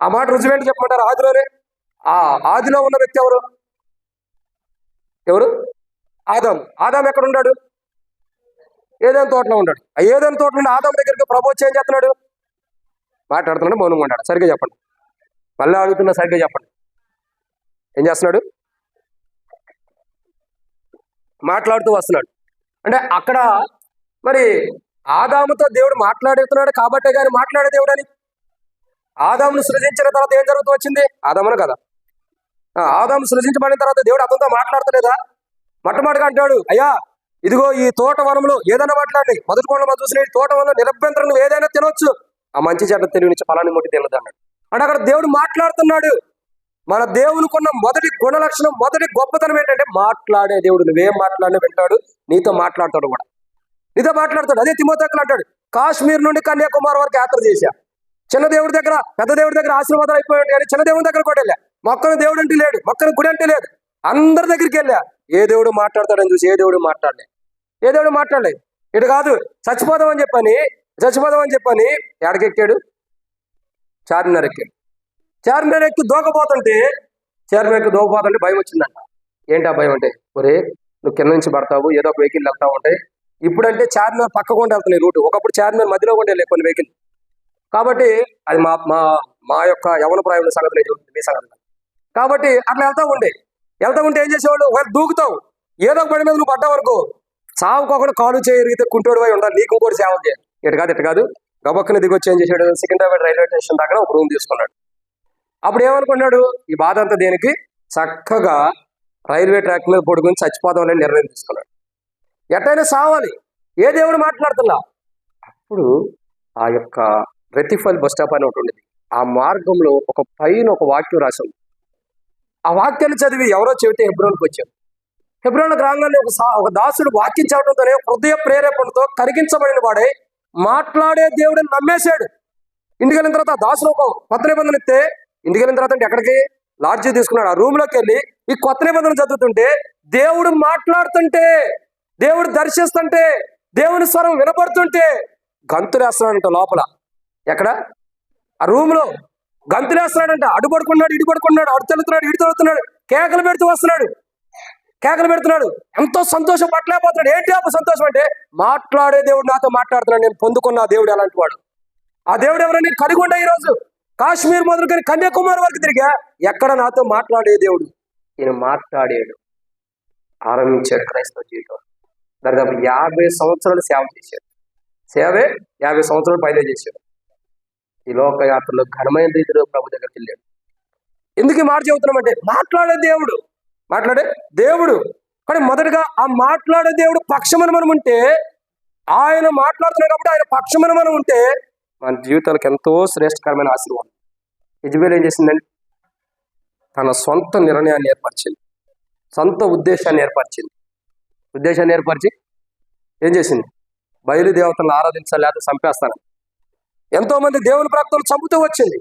ఆ మాట రుజువేంటి చెప్పమంటారు? ఆదిలోనే ఆదిలో ఉన్న వ్యక్తి ఎవరు? ఆదాం. ఆదాం ఎక్కడ ఉన్నాడు? ఏదైనా తోటలో ఉన్నాడు. ఆ ఏదైనా తోట నుండి ఆదాం దగ్గరికి ప్రభు వచ్చి ఏం చేస్తున్నాడు? మాట్లాడుతున్నాడు, మౌనంగా ఉన్నాడు. సరిగ్గా చెప్పండి, మళ్ళీ అడుగుతున్నా, సరిగ్గా చెప్పండి. ఏం చేస్తున్నాడు? మాట్లాడుతూ వస్తున్నాడు. అంటే అక్కడ మరి ఆదాముతో దేవుడు మాట్లాడుతున్నాడు కాబట్టే కానీ మాట్లాడే దేవుడు అని. ఆదామును సృజించిన తర్వాత ఏం జరుగుతూ వచ్చింది? ఆదామును కదా, ఆదాము సృజించబడిన తర్వాత దేవుడు అతనితో మాట్లాడతలేదా? మొట్టమొదటిగా అంటాడు, అయ్యా ఇదిగో ఈ తోట వనంలో ఏదైనా మాట్లాడి, మొదటి కోణంలో మనం చూసిన తోట వనంలో నిరభ్యంతరం నువ్వు ఏదైనా తినవచ్చు, ఆ మంచి చెడ్డ తెలివి నుంచి ఫలాన్ని ముట్టి తినదు అన్నాడు. అంటే అక్కడ దేవుడు మాట్లాడుతున్నాడు. మన దేవునికున్న మొదటి గుణ లక్షణం, మొదటి గొప్పతనం ఏంటంటే మాట్లాడే దేవుడు. నువ్వేం మాట్లాడినా వింటాడు, నీతో మాట్లాడతాడు కూడా, నీతో మాట్లాడతాడు. అదే తిమోతికి అంటాడు, కాశ్మీర్ నుండి కన్యాకుమారి వరకు యాత్ర చేశా, చిన్న దేవుడి దగ్గర పెద్ద దేవుడి దగ్గర ఆశీర్వాదాలు అయిపోయాడు, కానీ చిన్న దేవుడి దగ్గర కూడా వెళ్ళా. మొక్కను దేవుడు అంటే లేడు, మొక్కను గుడి అంటే లేదు, అందరి దగ్గరికి వెళ్ళా. ఏ దేవుడు మాట్లాడతాడని చూసి ఏ దేవుడు మాట్లాడలేదు. ఇటు కాదు, చచ్చిపోదామని చెప్పని ఎక్కడికెక్కాడు? చార్మినార్ ఎక్కాడు. చార్మినార్ ఎక్కి దూకపోతుంటే భయం వచ్చిందంట. ఏంటి ఆ భయం అంటే, ఒరే నువ్వు కింద నుంచి పడతావు, ఏదో ఒక వెహికల్ వెళ్తావు ఉంటాయి. ఇప్పుడంటే చార్మినార్ పక్క కూడా వెళ్తున్నాయి రూట్, ఒకప్పుడు చార్మినార్ మధ్యలో కూడా వెళ్ళే కొన్ని వెహికల్. కాబట్టి అది మా యొక్క యవన ప్రాయంలో సంగతి లేదు, మీ సంగతి. కాబట్టి అట్లా వెళ్తా ఉంటే ఏం చేసేవాళ్ళు? ఒకవేళ దూకుతావు, ఏదో ఒక పడి మీద నువ్వు పడ్డావు అనుకో, సావుకోకుండా కాలు చేయరిగితే కుంటోడు పోయి ఉండాలి, నీకు ఇంకోటి సేవ చేయాలి. ఇటు కాదు గబక్కన దిగొచ్చి ఏం చేసాడు? సికింద్రాబాద్ రైల్వే స్టేషన్ దగ్గర ఒక రూమ్ తీసుకున్నాడు. అప్పుడు ఏమనుకున్నాడు? ఈ బాధ అంతా దేనికి? చక్కగా రైల్వే ట్రాక్ మీద పడుకుని చచ్చిపోదామని నిర్ణయం తీసుకున్నాడు. ఎట్టయినా సావాలి, ఏ దేవుడు మాట్లాడుతున్నా. అప్పుడు ఆ యొక్క రెతిఫల్ బస్ స్టాప్ అని ఒకటి ఉండేది. ఆ మార్గంలో పైన ఒక వాక్యం రాసింది. ఆ వాక్యాన్ని చదివి ఎవరో చెబితే హెబ్రోన్కి వచ్చాడు. హెబ్రోన్కి రాగానే ఒక దాసుడు వాక్యం చెప్పడంతోనే హృదయ ప్రేరేపణతో కరిగించబడిన వాడే మాట్లాడే దేవుడిని నమ్మేశాడు. ఇంటికి వెళ్ళిన తర్వాత దాసుడు ఒక కొత్త నిబంధన ఇస్తే, ఇంటికి వెళ్ళిన తర్వాత అంటే ఎక్కడికి? లాడ్జీ తీసుకున్నాడు. ఆ రూమ్ లోకి వెళ్ళి ఈ కొత్త నిబంధన చదువుతుంటే దేవుడు మాట్లాడుతుంటే, దేవుడు దర్శిస్తుంటే, దేవుని స్వరం వినపడుతుంటే గంతులేస్తున్నాడంట లోపల. ఎక్కడ? ఆ రూమ్ లో గంతులేస్తున్నాడంట. అటు పడుకున్నాడు, ఇటు తెలుతున్నాడు, ఇటు తొలుతున్నాడు, కేకలు పెడుతున్నాడు. ఎంతో సంతోషం పట్టలేకపోతున్నాడు. ఏంటి ఆ సంతోషం అంటే, మాట్లాడే దేవుడు నాతో మాట్లాడుతున్నాడు, నేను పొందుకున్న దేవుడు అలాంటి వాడు. ఆ దేవుడు ఎవరైనా కలిగి ఉండే ఈరోజు కాశ్మీర్ మొదలుకొని కన్యాకుమారి వరకు తిరిగా, ఎక్కడ నాతో మాట్లాడే దేవుడు? ఈయన మాట్లాడాడు, ఆరంభించాడు క్రైస్తవ జీవితం. దాదాపు 50 సంవత్సరాలు సేవ చేశాడు. 50 సంవత్సరాలు పైన చేశాడు. ఈ లోకయాత్రలో ఘనమైన రీతిలో ప్రభు దగ్గరికి వెళ్ళాడు. ఎందుకు ఈ మాట చెబుతున్నామంటే, మాట్లాడే దేవుడు. కానీ మొదటగా ఆ మాట్లాడే దేవుడు పక్షమని మనం ఉంటే, ఆయన మాట్లాడుతున్నాడు కాబట్టి ఆయన పక్షమని మనం ఉంటే మన జీవితాలకు ఎంతో శ్రేష్టకరమైన ఆశీర్వాదం. యెజబెల్ ఏం చేసిందండి? తన సొంత నిర్ణయాన్ని ఏర్పరిచింది, సొంత ఉద్దేశాన్ని ఏర్పరిచి ఏం చేసింది? బయలుదేవతలను ఆరాధించాలి, లేకపోతే చంపేస్తాను. ఎంతో మంది దేవుని ప్రవక్తలు చంపుతూ వచ్చింది.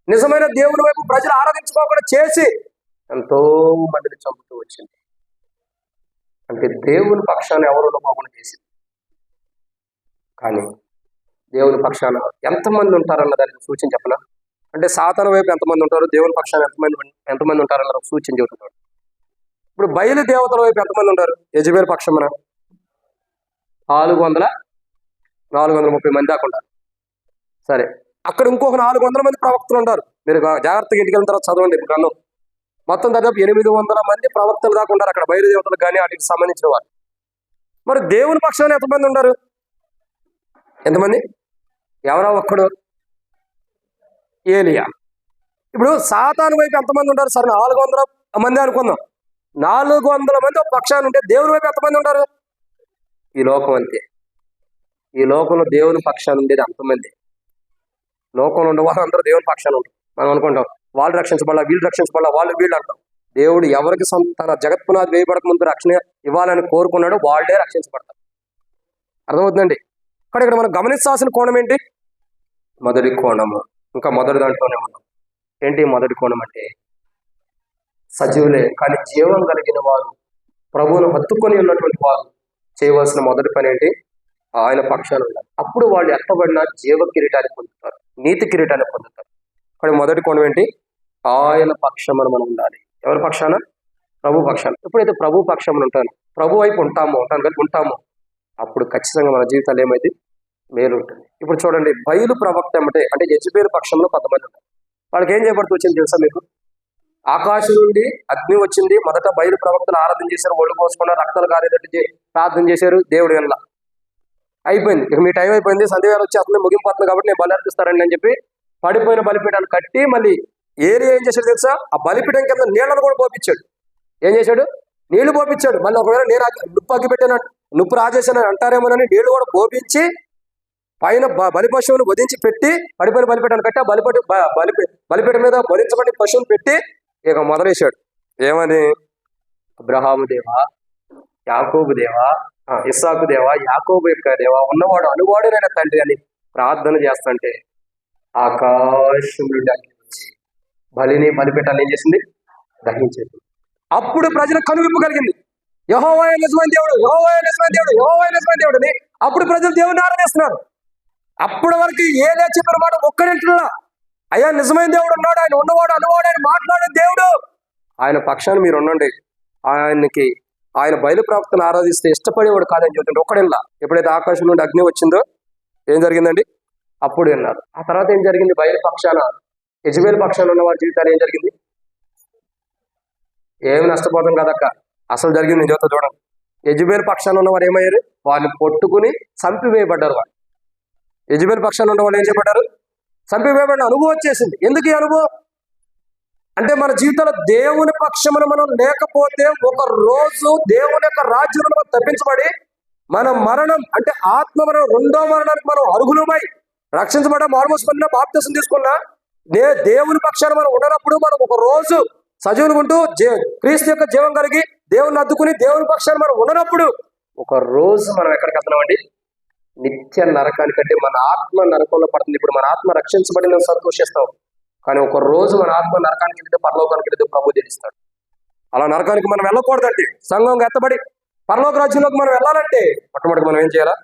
నిజమైన దేవుని వైపు ప్రజలు ఆరాధించుకోకుండా చేసి ఎంతో మందిని చంపుతూ వచ్చింది. అంటే దేవుని పక్షాన్ని ఎవరు ఉండకుండా చేసింది. కానీ దేవుని పక్షాన ఎంతమంది ఉంటారన్న దానికి సూచన చెప్పనా? అంటే సాతాను వైపు ఎంతమంది ఉంటారు, దేవుని పక్షాన ఎంతమంది ఉంటారన్న సూచన చెబుతున్నాడు. ఇప్పుడు బయలు దేవతల వైపు ఎంతమంది ఉంటారు? యెజబెల్ పక్షమున 430 మంది దాకా ఉంటారు. సరే, అక్కడ ఇంకొక 400 మంది ప్రవక్తలు ఉంటారు. మీరు జాగ్రత్తగా ఇంటికి వెళ్ళిన తర్వాత చదవండి గ్రంథం. మొత్తం దాదాపు 800 మంది ప్రవక్తలు దాకా ఉంటారు అక్కడ, బయలుదేవతలకు కానీ వాటికి సంబంధించిన వారు. మరి దేవుని పక్షాన ఎంతమంది ఉంటారు? ఎంతమంది? ఎవరో ఒక్కడు, ఏలియా. ఇప్పుడు సాతాను వైపు ఎంతమంది ఉంటారు? సరే 400 మంది అనుకుందాం. 400 మంది ఒక పక్షాన ఉంటే దేవుని వైపు ఎంతమంది ఉంటారు? ఈ లోకం అంతే. ఈ లోకంలో దేవుని పక్షాన ఉండేది అంతమంది. లోకంలో ఉండే వాళ్ళు అందరూ దేవుని పక్షాన ఉంటారు. మనం అనుకుంటాం వాళ్ళు రక్షించబడాల, వీళ్ళు రక్షించబడాల, వాళ్ళు వీళ్ళు అంటాం. దేవుడు ఎవరికి తన జగత్పునాది వేయబడక ముందు రక్షణ ఇవ్వాలని కోరుకున్నాడో వాళ్ళే రక్షించబడతారు. అర్థమవుతుందండి? ఇక్కడ మనం గమనించాల్సిన కోణం ఏంటి? మొదటి కోణము. ఇంకా మొదటి దాంట్లోనే ఉన్నాం. ఏంటి మొదటి కోణం అంటే? సజీవులే కానీ జీవం కలిగిన వారు, ప్రభువును హత్తుకొని ఉన్నటువంటి వారు చేయవలసిన మొదటి పని ఏంటి? ఆయన పక్షాన ఉండాలి. అప్పుడు వాళ్ళు ఎత్తబడిన జీవ కిరీటాన్ని పొందుతారు, నీతి కిరీటాన్ని పొందుతారు. ఇక్కడ మొదటి కోణం ఏంటి? ఆయన పక్షమున మనం ఉండాలి. ఎవరి పక్షాన? ప్రభు పక్షాన. ఎప్పుడైతే ప్రభు పక్షమున ఉంటాను, ప్రభు వైపు ఉంటామో అప్పుడు ఖచ్చితంగా మన జీవితాలు ఏమైతే మేలు ఉంటుంది. ఇప్పుడు చూడండి, బయలు ప్రవక్త అంటే యెజబెల్ పక్షంలో కొంతమంది ఉంటారు. వాళ్ళకి ఏం చేయబడుతూ వచ్చింది తెలుసా మీకు? ఆకాశం నుండి అగ్ని వచ్చింది. మొదట బయలు ప్రవక్తలు ఆరాధన చేశారు, ఒళ్ళు పోసుకున్నారు, రక్తాలు కారేటట్టు ప్రార్థన చేశారు దేవుడి వల్ల. అయిపోయింది, ఇక మీ టైం అయిపోయింది, సంధ్యావేళ వచ్చేస్తుంది, ముగింపోతుంది కాబట్టి నేను బలి అర్పిస్తారండి అని చెప్పి పడిపోయిన బలిపీఠాన్ని కట్టి మళ్ళీ ఏరియా ఏం చేశాడు తెలుసా? ఆ బలిపీఠం కింద నీళ్లను కూడా పోపించాడు. ఏం చేశాడు? నీళ్లు పోపించాడు. మళ్ళీ ఒకవేళ నేను నుప్పు అగ్గి పెట్టాను, నుప్పు రాజేశాను అంటారేమోనని నీళ్లు కూడా పోపించి పైన బలి పశువును వధించి పెట్టి పడిపోయిన బలిపీఠాన్ని కట్టి ఆ బలిపీఠం మీద వధించబడి పశువుని పెట్టి ఇక మొదలేశాడు. ఏమని? అబ్రహాము దేవా, యాకోబు దేవా, ఇస్సాకు దేవా, యాకోబు యొక్క దేవా, ఉన్నవాడు అనువాడునైన తండ్రి అని ప్రార్థన చేస్తుంటే ఆకాశం నుండి అగ్ని వచ్చి బలిపీఠాన్ని ఏం చేసింది? దహించేది. అప్పుడు ప్రజలకు కనువిప్పు కలిగింది. యెహోవాయే నిజమైన దేవుడు, యెహోవాయే నిజమైన దేవుడు, యెహోవాయే నిజమైన దేవుడు అని అప్పుడు ప్రజలు దేవుడిని ఆరాధిస్తున్నారు. అప్పటి వరకు ఏదే చెప్పిన మాట ఒక్కడింటున్నా, అయ్యా నిజమైన దేవుడు ఉన్నాడు, ఆయన ఉన్నవాడు అనువాడు, ఆయన మాట్లాడే దేవుడు, ఆయన పక్షాన్ని మీరు ఉండండి, ఆయన బయలు ప్రవక్తను ఆరాధిస్తే ఇష్టపడేవాడు కాదని చెబుతుంటే ఒక్కడిల్లా. ఎప్పుడైతే ఆకాశం నుండి అగ్ని వచ్చిందో ఏం జరిగిందండి? అప్పుడు విన్నారు. ఆ తర్వాత ఏం జరిగింది? బయలు పక్షాన, యెజబెల్ పక్షాన ఉన్న వారి జీవితాలు ఏం జరిగింది? ఏమి నష్టపోతాం కదక్క, అసలు జరిగింది నేను చెబుతా చూడండి. యెజబెల్ పక్షాన ఉన్న వారు ఏమయ్యారు? వాళ్ళని పట్టుకుని చంపివేయబడ్డారు. వాళ్ళు యెజబెల్ పక్షాన ఉన్న వాళ్ళు ఏం చేయబడ్డారు? చంపివేయబడిన అనుభవం వచ్చేసింది. ఎందుకు ఈ అనుభవం అంటే? మన జీవితంలో దేవుని పక్షమున మనం లేకపోతే ఒక రోజు దేవుని యొక్క రాజ్యంలో మనం తప్పించబడి మన మరణం అంటే ఆత్మ మరణం, రెండో మరణానికి మనం అర్హులమై రక్షించబడ్డ, మారుమూసి పొందిన, బాప్తిసం తీసుకున్నా దేవుని పక్షాన మనం ఉండనప్పుడు మనం ఒక రోజు సజీవులు ఉంటూ క్రీస్తు యొక్క జీవం కలిగి దేవుని అద్దుకుని దేవుని పక్షాన మనం ఉండనప్పుడు ఒక రోజు మనం ఎక్కడికి వెళ్తున్నామండి? నిత్య నరకానికంటే మన ఆత్మ నరకంలో పడుతుంది. ఇప్పుడు మన ఆత్మ రక్షించబడిందని సంతోషిస్తాం, కానీ ఒక రోజు మన ఆత్మ నరకానికి వెళ్తే పరలోకానికి వెళ్తే ప్రభు తెలుస్తాడు. అలా నరకానికి మనం వెళ్ళకూడదంటే, సంఘంగా ఎత్తబడి పరలోక రాజ్యంలోకి మనం వెళ్ళాలంటే మొట్టమొదటి మనం ఏం చేయాలా?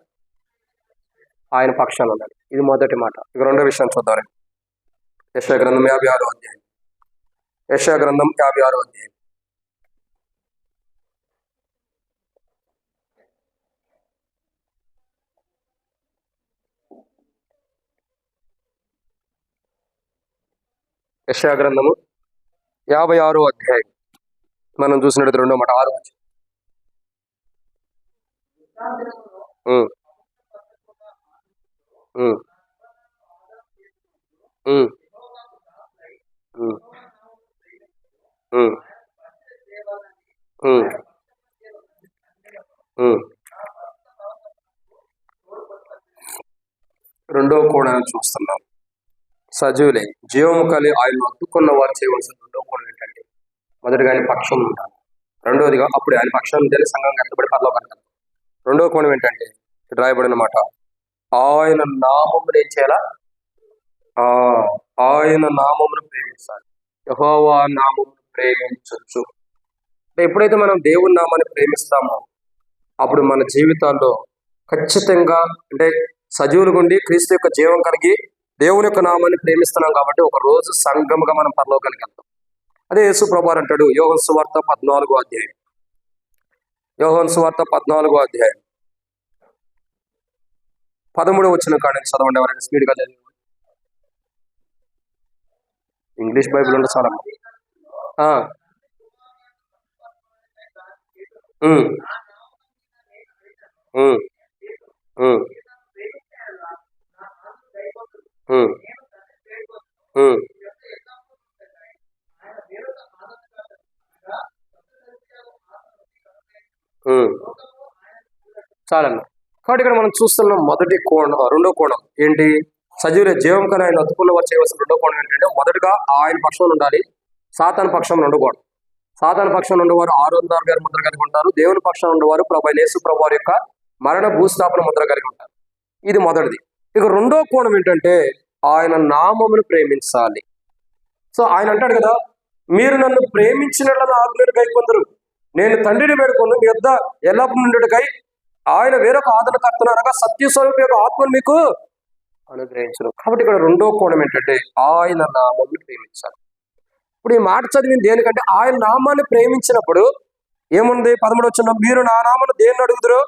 ఆయన పక్షాన ఉండాలి. ఇది మొదటి మాట. ఇక రెండో విషయం చూద్దాం. యెషయా గ్రంథం 56వ అధ్యాయం. యెషయా గ్రంథం 56వ అధ్యాయం. యెషయా గ్రంథము 56వ అధ్యాయం మనం చూసినట్టు రెండో మాట 6వ వచనం. రెండో కోణాన్ని చూస్తున్నాం. సజీవులే జీవము కలి ఆయన అద్దుకున్న వారు చేయవలసిన రెండో కోణం ఏంటంటే, మొదటిగా ఆయన పక్షం ఉంటారు, రెండోదిగా అప్పుడు ఆయన పక్షం తెలిసి సంఘం కట్టబడి పరలోకానికి. రెండో కోణం ఏంటంటే రాయబడిన మాట, ఆయన నామమును ఏం చేయాలా? ఆ ఆయన నామమును ప్రేమించాలి. యెహోవా నామమును ప్రేమించొచ్చు. అంటే ఎప్పుడైతే మనం దేవుని నామాన్ని ప్రేమిస్తామో అప్పుడు మన జీవితాల్లో ఖచ్చితంగా అంటే సజీవులుగా ఉండి క్రీస్తు యొక్క జీవం కలిగి దేవుని యొక్క నామాన్ని ప్రేమిస్తున్నాం కాబట్టి ఒక రోజు సంఘముగా మనం పరలోకానికి వెళ్తాం. అదే యేసు ప్రభువారు అంటాడు యోహాను సువార్త 14వ అధ్యాయం. యోహాను సువార్త 14వ అధ్యాయం 13వ వచనం కాడ నుంచి చదవండి. ఎవరైనా స్పీడ్గా చదివి. ఇంగ్లీష్ బైబిల్ ఉంటే చాలా. ఉమ్, ఉమ్, ఉమ్, ఉమ్, ఉమ్, ఉమ్. చాలన్న. కాబట్టి ఇక్కడ మనం చూస్తున్నాం మొదటి కోణం, రెండో కోణం ఏంటి? సజీవుల జీవం కన్నా ఆయన అతుకున్న వారు చేయవలసిన రెండో కోణం ఏంటంటే మొదటగా ఆయన పక్షంలో ఉండాలి, సాతాను పక్షంలో ఉండకూడదు. సాతాను పక్షంలో ఉండేవారు 666 గారి ముద్ర కలిగి ఉంటారు. దేవుని పక్షంలో ఉండేవారు ప్రభు యేసు ప్రభు వారి యొక్క మరణ భూస్థాపన ముద్ర కలిగి ఉంటారు. ఇది మొదటిది. ఇక రెండో కోణం ఏంటంటే ఆయన నామమును ప్రేమించాలి. సో ఆయన అంటాడు కదా, మీరు నన్ను ప్రేమించినట్ల నా ఆజ్ఞలు కైకొందరు, నేను తండ్రిని వేడుకొను మీ యొద్ద ఎల్లప్పుడూ నుండుటకై ఆయన వేరొక ఆదరణకర్తను అనగా సత్యస్వరూపి యొక్క ఆత్మను మీకు అనుగ్రహించను. కాబట్టి ఇక్కడ రెండో కోణం ఏంటంటే ఆయన నామాన్ని ప్రేమించాలి. ఇప్పుడు ఈ మాట చదివింది దేనికంటే ఆయన నామాన్ని ప్రేమించినప్పుడు ఏముంది? 13వ వచనం, మీరు నా నామను దేన్ని అడుగుదురు,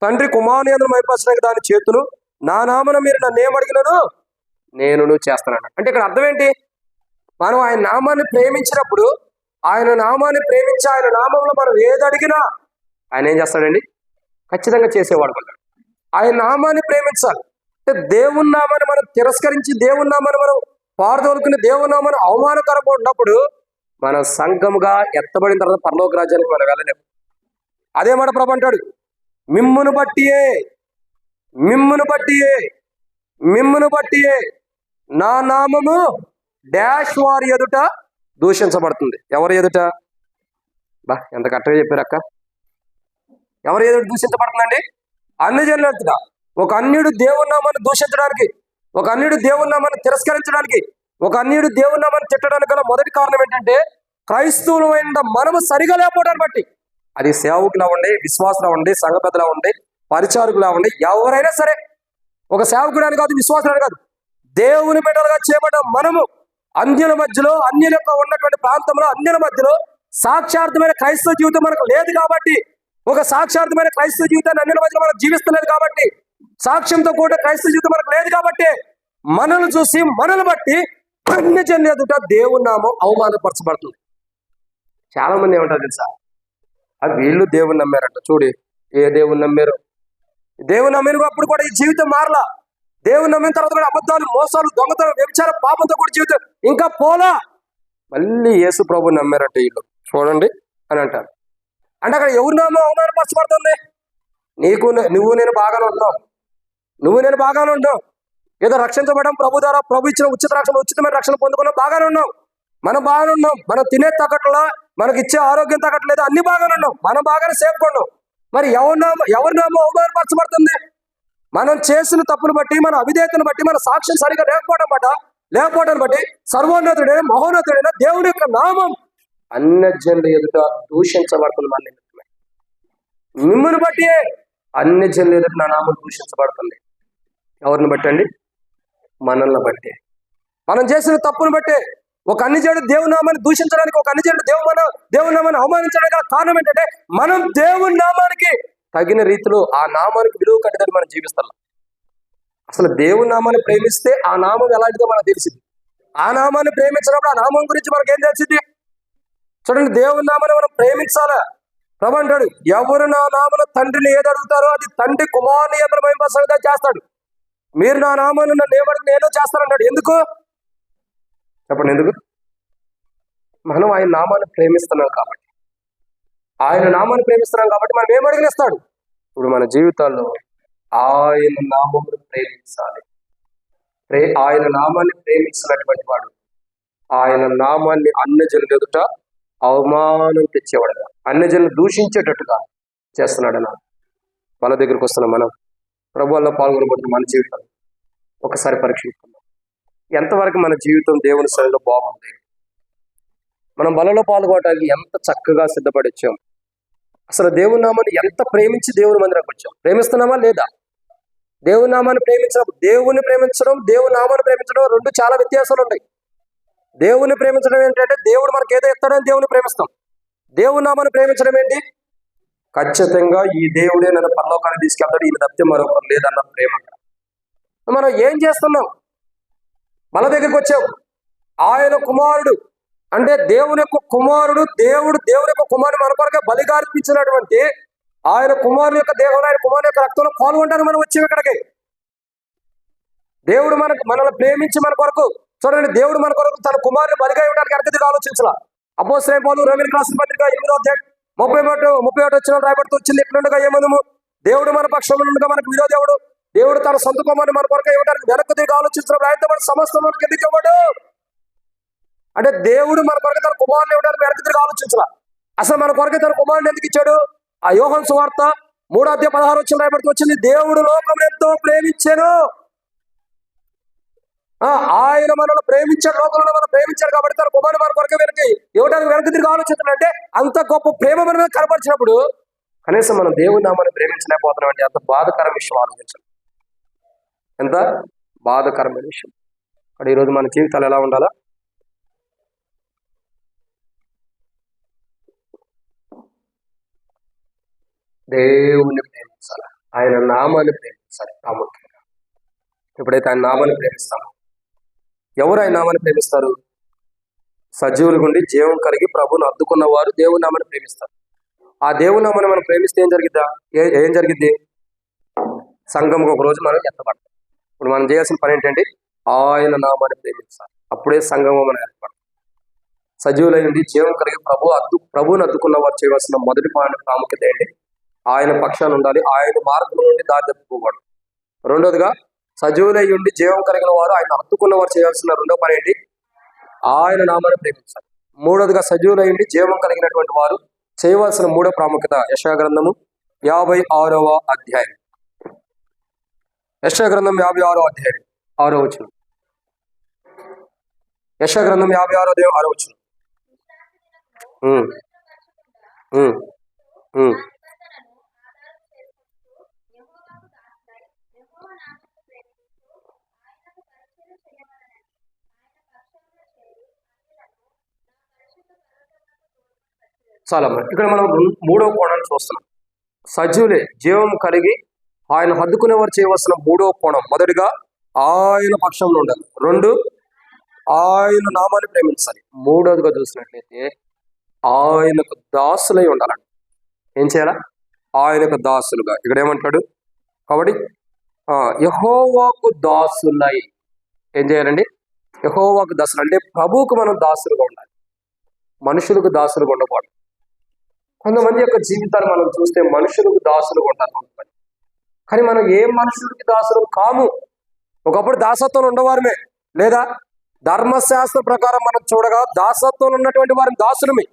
తండ్రి కుమారుని యందు మహిమపరచడానికి దాని చేతును, నా నామన మీరు నన్ను ఏమడిగినను నేను చేస్తాను. అంటే ఇక్కడ అర్థం ఏంటి? మనం ఆయన నామాన్ని ప్రేమించినప్పుడు ఆయన నామాన్ని ప్రేమించి ఆయన నామంలో మనం ఏది అడిగినా ఆయన ఏం చేస్తాడండి? ఖచ్చితంగా చేసేవాడు. ఆయన నామాన్ని ప్రేమించాలి. అంటే దేవుని నామాన్ని మనం తిరస్కరించి దేవుని నామాన్ని మనం పారదోలుకుని దేవుని నామాన్ని అవమానకరంగా ఉన్నప్పుడు మన సంఘముగా ఎత్తబడిన తర్వాత పరలోక రాజ్యానికి మనం వెళ్ళలేము. అదే మాట ప్రభు అంటాడు, మిమ్మును బట్టియే నా నామము డాష్ వారి ఎదుట దూషించబడుతుంది. ఎవరి ఎదుట? ఎంత కరెక్ట్గా చెప్పారక్క. ఎవరి ఎదుట దూషించబడుతుందండి? అన్ని జనుల ఎదుట. ఒక అన్యుడు దేవుని నామాన్ని దూషించడానికి, ఒక అన్యుడు దేవుని నామాన్ని తిరస్కరించడానికి, ఒక అన్యుడు దేవుని నామాన్ని తిట్టడానికి గల మొదటి కారణం ఏంటంటే క్రైస్తవులమైన మనము సరిగా లేకపోవడాన్ని బట్టి. అది సేవకులా ఉండి, విశ్వాసులా ఉండి, సంఘ పెద్దలా ఉండి, పరిచారకులా ఉండి, ఎవరైనా సరే, ఒక సేవకుడు అని కాదు, విశ్వాసుడు కాదు, దేవుని బిడ్డలుగా చేయబడ్డ మనము అన్యుల మధ్యలో, అన్యుల యొక్క ఉన్నటువంటి ప్రాంతంలో అన్యుల మధ్యలో సాక్షార్థమైన క్రైస్తవ జీవితం మనకు లేదు కాబట్టి, ఒక సాక్షార్థమైన క్రైస్తవ జీవితాన్ని అన్యుల మధ్యలో మనకు జీవిస్తలేదు కాబట్టి, సాక్ష్యంతో కూడా క్రైస్తవ జీవితం మనకు లేదు కాబట్టి, మనల్ని చూసి మనల్ని బట్టి అన్య జనుల ఎదుట దేవుని నామం అవమానపరచబడుతుంది. చాలా మంది ఏమంటారు తెలుసా? అది వీళ్ళు దేవుని నమ్మారంట. చూడు, ఏ దేవుని నమ్మారు? దేవుని నమ్మిన అప్పుడు కూడా ఈ జీవితం మారలా. దేవుని నమ్మిన తర్వాత కూడా అబద్ధాలు, మోసాలు, దొంగతనం, వ్యభిచారం, పాపంతో కూడా జీవితం ఇంకా పోలా. మళ్ళీ యేసు ప్రభు నమ్మారంట వీళ్ళు, చూడండి అని అంటారు. అంటే అక్కడ ఎవరి నామం అవమానపరచబడుతుంది? నువ్వు నేను బాగానే ఉన్నావు, ఏదో రక్షించబడడం ప్రభు ద్వారా, ప్రభు ఇచ్చిన ఉచితమైన రక్షణ పొందుకున్నాం, బాగానే ఉన్నాం. మనం బాగానే ఉన్నాం. మనం తినే తగ్గట్లా, మనకి ఇచ్చే ఆరోగ్యం తగ్గట్లేదు, అన్ని బాగానే ఉన్నాం, మనం బాగానే సేపుకున్నాం. మరి ఎవరి నామం అవమానపరచబడుతుంది? మనం చేసిన తప్పును బట్టి, మన అవిధేయతను బట్టి, మన సాక్ష్యం సరిగా లేకపోవడం బట్టి సర్వోన్నతుడైన మహోన్నతుడైన దేవుని యొక్క నామం అన్య జనుల ఎదుట దూషించబడుతుంది. మన నిమిత్తమే, మిమ్మల్ని బట్టి అన్య జనుల ఎదుట నా నామం దూషించబడుతుంది. ఎవరిని బట్టి అండి? మనల్ని బట్టి. మనం చేసిన తప్పును బట్టి ఒక అన్యజనుడు దేవుని నామాన్ని దూషించడానికి, ఒక అన్యజనుడు దేవుని నామాన్ని అవమానించడానికి కారణం ఏంటంటే మనం దేవుని నామానికి తగిన రీతిలో ఆ నామానికి విలువ కట్టదని మనం జీవిస్తాం. అసలు దేవుని నామాన్ని ప్రేమిస్తే ఆ నామం ఎలాంటిదో మనకు తెలిసింది. ఆ నామాన్ని ప్రేమించినప్పుడు ఆ నామం గురించి మనకి ఏం తెలిసింది? చూడండి, దేవుని నామాన్ని మనం ప్రేమించాలా. ప్రభు అంటాడు, ఎవరు నా నామను తండ్రిని ఏది అడుగుతారో అది తండ్రి కుమారుని యందు మహిమపరచగా చేస్తాడు. మీరు నా నామాన్ని నన్ను ఏమడిగినా నేను చేస్తానన్నాడు. ఎందుకు చెప్పండి? ఎందుకు? మనం ఆయన నామాన్ని ప్రేమిస్తున్నాం కాబట్టి, మనం ఏమడిగిస్తాడు? ఇప్పుడు మన జీవితాల్లో ఆయన నామమును ప్రేమించాలి. ఆయన నామాన్ని ప్రేమించినటువంటి వాడు ఆయన నామాన్ని అన్య జనుల ఎదుట అవమానం తెచ్చేవాడుగా, అన్య జనులు దూషించేటట్టుగా చేస్తున్నాడన్న వాళ్ళ దగ్గరికి వస్తున్నాం. మనం ప్రభువుల్లో పాల్గొనబోతున్న మన జీవితాలు ఒకసారి పరీక్షించుకుందాం. ఎంతవరకు మన జీవితం దేవుని సన్నిధిలో బాగుంది, మనం బలలో పాల్గొనడానికి ఎంత చక్కగా సిద్ధపడి వచ్చాం, అసలు దేవుని నామాన్ని ఎంత ప్రేమించి దేవుని మందిరానికి వచ్చాం. ప్రేమిస్తున్నామా లేదా? దేవుని నామాన్ని ప్రేమించడం, దేవుని ప్రేమించడం, దేవుని నామాన్ని ప్రేమించడం రెండు చాలా వ్యత్యాసాలు ఉన్నాయి. దేవుని ప్రేమించడం ఏంటంటే దేవుడు మనకి ఏదో ఇస్తాడని దేవుని ప్రేమిస్తాం. దేవుని నామాన్ని ప్రేమించడం ఏంటి? ఖచ్చితంగా ఈ దేవుడే నన్ను పరలోకాన్ని తీసుకెళ్తాడు, ఈయన తప్పితే మరొకరు లేదన్న ప్రేమ. మనం ఏం చేస్తున్నాం? మన దగ్గరికి వచ్చాం. ఆయన కుమారుడు అంటే దేవుని యొక్క కుమారుడు, దేవుని యొక్క కుమారుడు మన కొరకే బలిగా అర్పించినటువంటి ఆయన కుమారుని యొక్క దేహంలో, ఆయన కుమారుని యొక్క రక్తంలో పాల్గొంటాను మనం వచ్చాం ఇక్కడికి. దేవుడు మనల్ని ప్రేమించి మన కొరకు, చూడండి, దేవుడు మన కొరకు తన కుమారుని బలిగా ఇవ్వడానికి వెనకదిగా ఆలోచించాల. అపోస్తలులైన పౌలు రోమీయులకు రాసిన పత్రిక 8వ అధ్యాయం 31 వచ్చిన రాయబడుతూ వచ్చింది, ఎట్లుండగా ఏమందుము, దేవుడు మన పక్షంలో ఉండగా మనకు విరోధేవుడు, దేవుడు తన సొంత కుమారుని మన కొరకు ఇవ్వడానికి వెనకదిగా ఆలోచించడం, ఆయనతో పాటు సమస్తం మనకు ఎందుకు ఇవ్వడు అంటే దేవుడు మన కొరకు తన కుమారుని ఇవ్వడానికి వెనకదిగా ఆలోచించాల. అసలు మన కొరకు తన కుమారుని ఎందుకు ఇచ్చాడు? ఆ యోహాను సువార్త 3వ అధ్యాయం 16 వచ్చిన రాయబడుతూ వచ్చింది, దేవుడు లోకం ఎంతో ప్రేమించాను, ఆయన మనల్ని ప్రేమించాడు, లోకంలో మనం ప్రేమించాడు కాబట్టి తన కుమారుని మన కొరకు ఇవ్వడానికి వెనక తిరిగి ఆలోచించడం అంటే అంత గొప్ప ప్రేమ మన మీద కనపరిచినప్పుడు కనీసం మనం దేవుని నామాన్ని ప్రేమించలేకపోతున్నాం అంటే అంత బాధకరం విషయం. ఆలోచించండి, ఎంత బాధకరమైన విషయం. అక్కడ ఈరోజు మన జీవితాలు ఎలా ఉండాలా? దేవుని ప్రేమించాలి, ఆయన నామాన్ని ప్రేమించాలి ప్రాముఖ్యంగా. ఎప్పుడైతే ఆయన నామాన్ని ప్రేమిస్తామో, ఎవరు ఆయన నామాన్ని ప్రేమిస్తారు? సజీవుల గుండి జీవం కలిగి ప్రభువును అద్దుకున్న వారు దేవుని నామాన్ని ప్రేమిస్తారు. ఆ దేవుని నామాన్ని మనం ప్రేమిస్తే ఏం జరిగిద్ది? సంఘంకి ఒక రోజు మనం ఎత్తపడతాం. ఇప్పుడు మనం చేయాల్సిన పని ఏంటంటే ఆయన నామాన్ని ప్రేమించాలి, అప్పుడే సంఘము మనం ఏర్పడతాం. సజీవులైంది జీవం కలిగి ప్రభువును అద్దుకున్న వారు చేయవలసిన మొదటి ప్రాముఖ్యత ఏంటి? ఆయన పక్షాన్ని ఉండాలి, ఆయన మార్గం నుండి దారి తప్పిపోకూడదు. రెండోదిగా, సజీవులై ఉండి జీవం కలిగిన వారు ఆయన హత్తుకున్న వారు చేయాల్సిన రెండో పని ఏంటి? ఆయన నామాన్ని ప్రేమించాలి. మూడోదిగా, సజీవులై ఉండి జీవం కలిగినటువంటి వారు చేయవలసిన మూడో ప్రాముఖ్యత యెషయా గ్రంథము 56వ అధ్యాయం. యెషయా గ్రంథం 56వ అధ్యాయం 6వ వచనం. యెషయా గ్రంథం 56వ అధ్యాయం 6వ వచనం. చాలా ఇక్కడ మనం మూడో కోణాన్ని చూస్తున్నాం. సజీవులే జీవం కలిగి ఆయన హద్దుకునేవారు చేయవలసిన మూడో కోణం, మొదటిగా ఆయన పక్షంలో ఉండాలి, రెండు ఆయన నామాన్ని ప్రేమించాలి, మూడోదిగా చూసినట్లయితే ఆయనకు దాసులై ఉండాలండి. ఏం చేయాలా? ఆయనకు దాసులుగా. ఇక్కడ ఏమంటాడు? కాబట్టి యెహోవాకు దాసులై ఏం చేయాలండి? యెహోవాకు దాసులు అంటే ప్రభువుకు మనం దాసులుగా ఉండాలి, మనుషులకు దాసులుగా ఉండకూడదు. కొంతమంది యొక్క జీవితాలు మనం చూస్తే మనుషులకు దాసులుగా ఉంటారు కొంతమంది, కానీ మనం ఏ మనుషులకి దాసులు కాము. ఒకప్పుడు దాసత్వం ఉండవారమే, లేదా ధర్మశాస్త్ర ప్రకారం మనం చూడగా దాసత్వం ఉన్నటువంటి వారిని దాసులమే.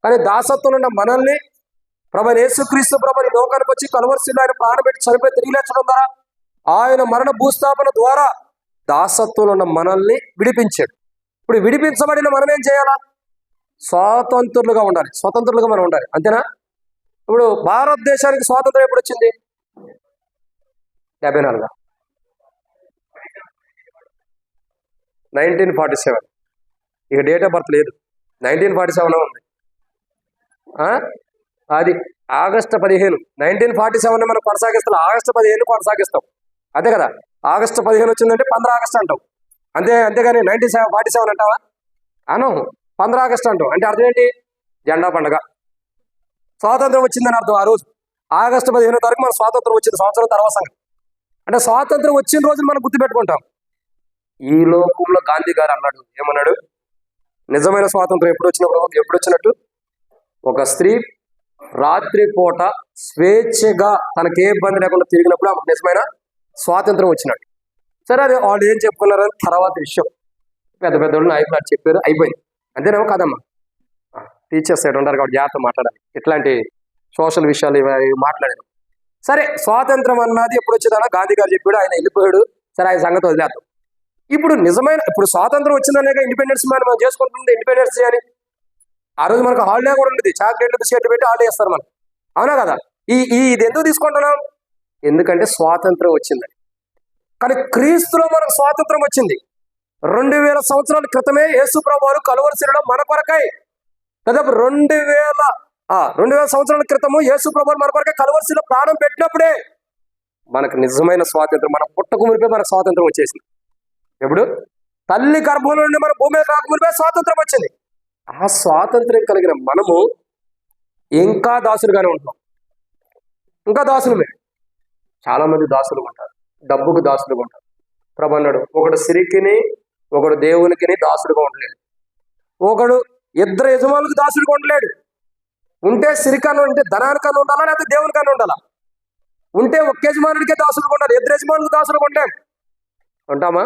కానీ దాసత్వం ఉన్న మనల్ని ప్రభు యేసుక్రీస్తు ప్రభుని లోకానికి వచ్చి కలువరిశిలో ఆయన ప్రాణం పెట్టి చనిపోయి తిరిగి లేచడం ద్వారా, ఆయన మరణ భూస్థాపన ద్వారా దాసత్వంలో ఉన్న మనల్ని విడిపించాడు. ఇప్పుడు విడిపించబడిన మనం ఏం చేయాలా? స్వాతంత్రులుగా ఉండాలి, స్వతంత్రులుగా మనం ఉండాలి, అంతేనా? ఇప్పుడు భారతదేశానికి స్వాతంత్రం ఎప్పుడు వచ్చింది? 74 1947. ఇక డేట్ ఆఫ్ బర్త్ లేదు, 1947 ఉంది. అది ఆగస్టు 15 1947 మనం కొనసాగిస్తాం, ఆగస్టు 15 కొనసాగిస్తాం, అంతే కదా? ఆగస్టు 15 వచ్చిందంటే 15 ఆగస్టు అంటాం, అంతేగాని 1947 అంటావా? అను, 15 ఆగస్టు అంటాం. అంటే అర్థం ఏంటి? జెండా పండుగ, స్వాతంత్రం వచ్చిందని అర్థం. ఆ రోజు ఆగస్టు 15 తారీఖు మన స్వాతంత్రం వచ్చింది, సంవత్సరం తర్వాత సంగతి. అంటే స్వాతంత్రం వచ్చిన రోజున మనం గుర్తుపెట్టుకుంటాం. ఈ లోకంలో గాంధీ గారు అన్నాడు, ఏమన్నాడు? నిజమైన స్వాతంత్రం ఎప్పుడు వచ్చినట్టు ఒక స్త్రీ రాత్రి పూట స్వేచ్ఛగా తనకే ఇబ్బంది లేకుండా తిరిగినప్పుడు ఆమెకు నిజమైన స్వాతంత్రం వచ్చినట్టు. సరే, అది వాళ్ళు ఏం చెప్పుకున్నారని తర్వాత విషయం, పెద్ద పెద్దోళ్ళు నాయకులు చెప్పారు, అయిపోయింది, అంతేనేమో కదమ్మా. టీచర్స్ ఎటు ఉంటారు కాబట్టి జాగ్రత్త మాట్లాడాలి, ఇట్లాంటి సోషల్ విషయాలు మాట్లాడారు. సరే, స్వాతంత్రం అన్నది ఎప్పుడు వచ్చేదన్నా గాంధీ గారు చెప్పాడు, ఆయన వెళ్ళిపోయాడు, సరే ఆయన సంగతి వదిలేద్దాం. ఇప్పుడు ఇప్పుడు స్వాతంత్రం వచ్చిందనేగా ఇండిపెండెన్స్ మనం చేసుకుంటుంది ఇండిపెండెన్స్ డే అని. ఆ రోజు మనకు హాలిడే కూడా ఉండేది, చాక్లెట్లు బిస్కెట్లు పెట్టి హాలిడే ఇస్తారు మనకు, అవునా కదా. ఇది ఎందుకు తీసుకుంటున్నాం? ఎందుకంటే స్వాతంత్రం వచ్చిందని. కానీ క్రీస్తులో మనకు స్వాతంత్రం వచ్చింది 2000 సంవత్సరాల క్రితమే. యేసు ప్రభువు కలువరి శిలువలో మన కొరకై, దాదాపు 2000 సంవత్సరాల క్రితము యేసు ప్రభువు మన కొరకై కలువరి శిలువలో ప్రాణం పెట్టినప్పుడే మనకు నిజమైన స్వాతంత్రం, మన పుట్టక మునిపే మనకు స్వాతంత్రం వచ్చేసింది. ఎప్పుడు? తల్లి గర్భంలో నుండి మన భూమి కాకమునిపే స్వాతంత్రం వచ్చింది. ఆ స్వాతంత్రం కలిగిన మనము ఇంకా దాసులుగానే ఉంటున్నాం, ఇంకా దాసులమే. చాలా మంది దాసులు ఉంటారు, డబ్బుకు దాసులుగా ఉంటారు. ప్రభు అన్నాడు, ఒకడు సిరికిని ఒకడు దేవునికి దాసుడుగా ఉండలేడు, ఒకడు ఇద్దరు యజమానులకు దాసుడుగా ఉండలేడు. ఉంటే సిరికన్నా ఉంటే ధనానికన్నా ఉండాలా, లేకపోతే దేవునికన్నా ఉండాలా. ఉంటే ఒక్క యజమానుడికే దాసులుగా ఉండాలి, ఇద్దరు యజమానులకు దాసులుగా ఉండలేం. ఉంటామా?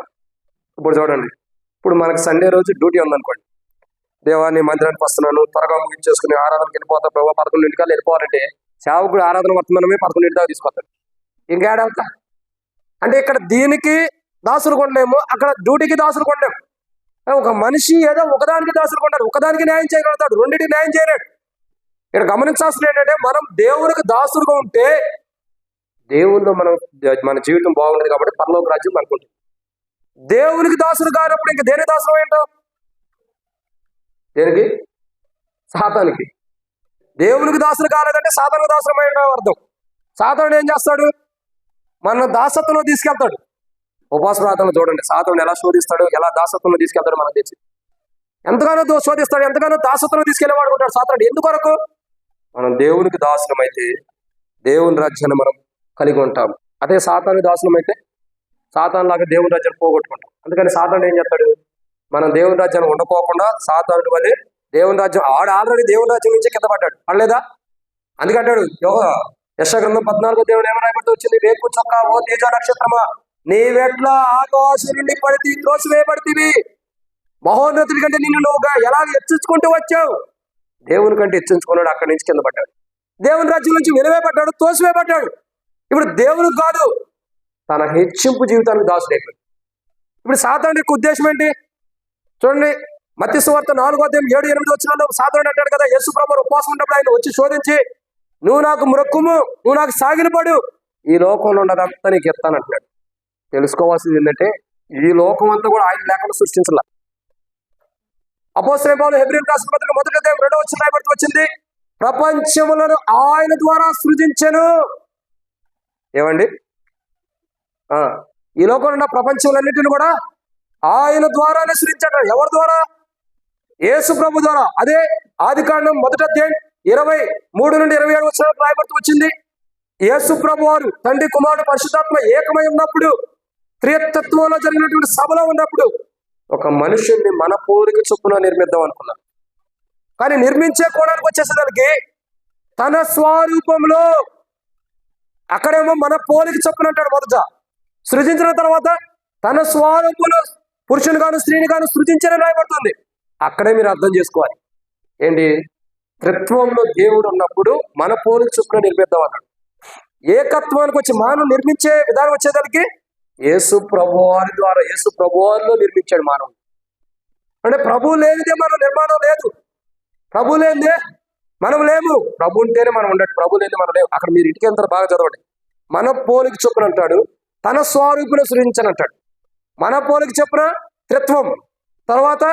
ఇప్పుడు చూడండి, ఇప్పుడు మనకు సండే రోజు డ్యూటీ ఉందనుకోండి, దేవాన్ని మందిరానికి వస్తున్నాను, త్వరగా ముగించేసుకుని ఆరాధనకి వెళ్ళిపోతా ప్రభావ, 11 వెళ్ళిపోవాలంటే సేవకుడు ఆరాధన వర్తమానమే 11 దాకా తీసుకొస్తాడు. ఇంకేడవుతా అంటే ఇక్కడ దీనికి దాసులు కొనలేము, అక్కడ డ్యూటీకి దాసులు కొనలేము. ఒక మనిషి ఏదో ఒకదానికి దాసులు కొన్నాడు, ఒకదానికి న్యాయం చేయగలుగుతాడు, రెండింటికి న్యాయం చేయలేడు. ఇక్కడ గమనించాల్సింది ఏంటంటే, మనం దేవునికి దాసులుగా ఉంటే దేవుల్లో మన జీవితం బాగుండదు కాబట్టి పరలోక రాజ్యం అనుకుంటుంది. దేవునికి దాసులు కానప్పుడు ఇంక దేనికి దాసులు ఏంటో? దేనికి? సాతానికి. దేవునికి దాసులు కాలేదంటే సాతానికి దాసులు ఏంటో అర్థం. సాతానుడు ఏం చేస్తాడు? మన దాసత్వంలో తీసుకెళ్తాడు. ఉపవాస ప్రార్థనలో చూడండి, సాతానుడు ఎలా శోధిస్తాడు, ఎలా దాసత్వంలో తీసుకెళ్తాడు మనకు తెలిసి. ఎంతగానో శోధిస్తాడు, ఎంతగానో దాసత్వంలో తీసుకెళ్ళేవాడు ఉంటాడు సాతానుడు. ఎందుకొరకు? మనం దేవునికి దాసులం అయితే దేవుని రాజ్యాన్ని మనం కలిగి ఉంటాం. అదే సాతాను దాసులం అయితే సాతాను లాగా దేవుని రాజ్యాన్ని పోగొట్టుకుంటాం. అందుకని సాతానుడు ఏం చేస్తాడు? మనం దేవుని రాజ్యాన్ని ఉండకోకుండా సాతానుడి వల్లే దేవుని రాజ్యం, ఆల్రెడీ దేవుని రాజ్యం నుంచి కింద పడ్డాడు, పడలేదా? అందుకంటాడు యెషయా గ్రంథం 14 దేవుడు ఏమని రాయబడుతూ వచ్చింది, రేపు చొక్క ఓ తేజ నక్షత్రమా, నీవెట్లా ఆకాశం నుండి పడితే త్రోసివేయబడితివి, మహోన్నతుడి కంటే నిన్ను నువ్వుగా ఎలా హెచ్చించుకుంటూ వచ్చావు. దేవుని కంటే హెచ్చించుకున్నాడు, అక్కడి నుంచి కింద పడ్డాడు. దేవుని రాజ్యం నుంచి వెలువేయబడ్డాడు, తోసివేయబడ్డాడు. ఇప్పుడు దేవునికి కాదు, తన హెచ్చింపు జీవితానికి దాసుడు అయిపోయింది. ఇప్పుడు సాతానుడి యొక్క ఉద్దేశం ఏంటి చూడండి, మత్తయి సువార్త 4:7-8 వచనాల్లో సాతానుడు అంటాడు కదా, యేసు ప్రభువు ఉపవాసం ఉన్నప్పుడు ఆయన వచ్చి శోధించి, నువ్వు నాకు మొక్కుము, నువ్వు నాకు సాగిలపడు, ఈ లోకంలో ఉన్నదంతా నీకు ఇస్తానంటున్నాడు. తెలుసుకోవాల్సింది ఏంటంటే, ఈ లోకం అంతా కూడా ఆయన లేకుండా సృష్టించాల. అపోస్తలుడైన పౌలు హెబ్రీయులకు రాసిన పత్రిక 1:2 రాయబడుతూ వచ్చింది, ప్రపంచములను ఆయన ద్వారా సృజించెను. ఏమండి? ఈ లోకంలో ఉన్న ప్రపంచములన్నిటిని కూడా ఆయన ద్వారానే సృజించాడు. ఎవరి ద్వారా? యేసు ప్రభు ద్వారా. అదే ఆదికాండం 1:23-27 వచనాలు రాయబడుతూ వచ్చింది. యేసు ప్రభు వారు తండ్రి కుమారుడు పరిశుద్ధాత్మ ఏకమై ఉన్నప్పుడు, త్రిత్వత్వంలో జరిగినటువంటి సభలో ఉన్నప్పుడు ఒక మనుషుల్ని మన పోలిక చొప్పున నిర్మిద్దాం అనుకున్నారు. కానీ నిర్మించే కోణానికి వచ్చేసరికి తన స్వరూపంలో, అక్కడేమో మన పోలిక చొప్పున అంటాడు మొదట, సృజించిన తర్వాత తన స్వరూపంలో పురుషుని గాను స్త్రీని గాను సృజించారని రాయబడుతుంది. అక్కడే మీరు అర్థం చేసుకోవాలి ఏంటి, త్రిత్వంలో దేవుడు ఉన్నప్పుడు మన పోలిక చొప్పున నిర్మిద్దాం అన్నాడు. ఏకత్వానికి వచ్చి మానవుడు నిర్మించే విధానం వచ్చేదానికి యేసు ప్రభువారి ద్వారా, యేసు ప్రభువారిలో నిర్మించాడు మానవుడు. అంటే ప్రభు లేనిదే మన నిర్మాణం లేదు, ప్రభు లేనిదే మనం లేము, ప్రభు ఉంటేనే మనం ఉండడు, ప్రభు లేనిదే మనం లేవు. అక్కడ మీరు ఇంటికి ఎంత బాగా చదవండి. మన పోలిక చొప్పున అంటాడు, తన స్వరూపును సృజించని అంటాడు. మన పోలిక చొప్పున త్రిత్వం, తర్వాత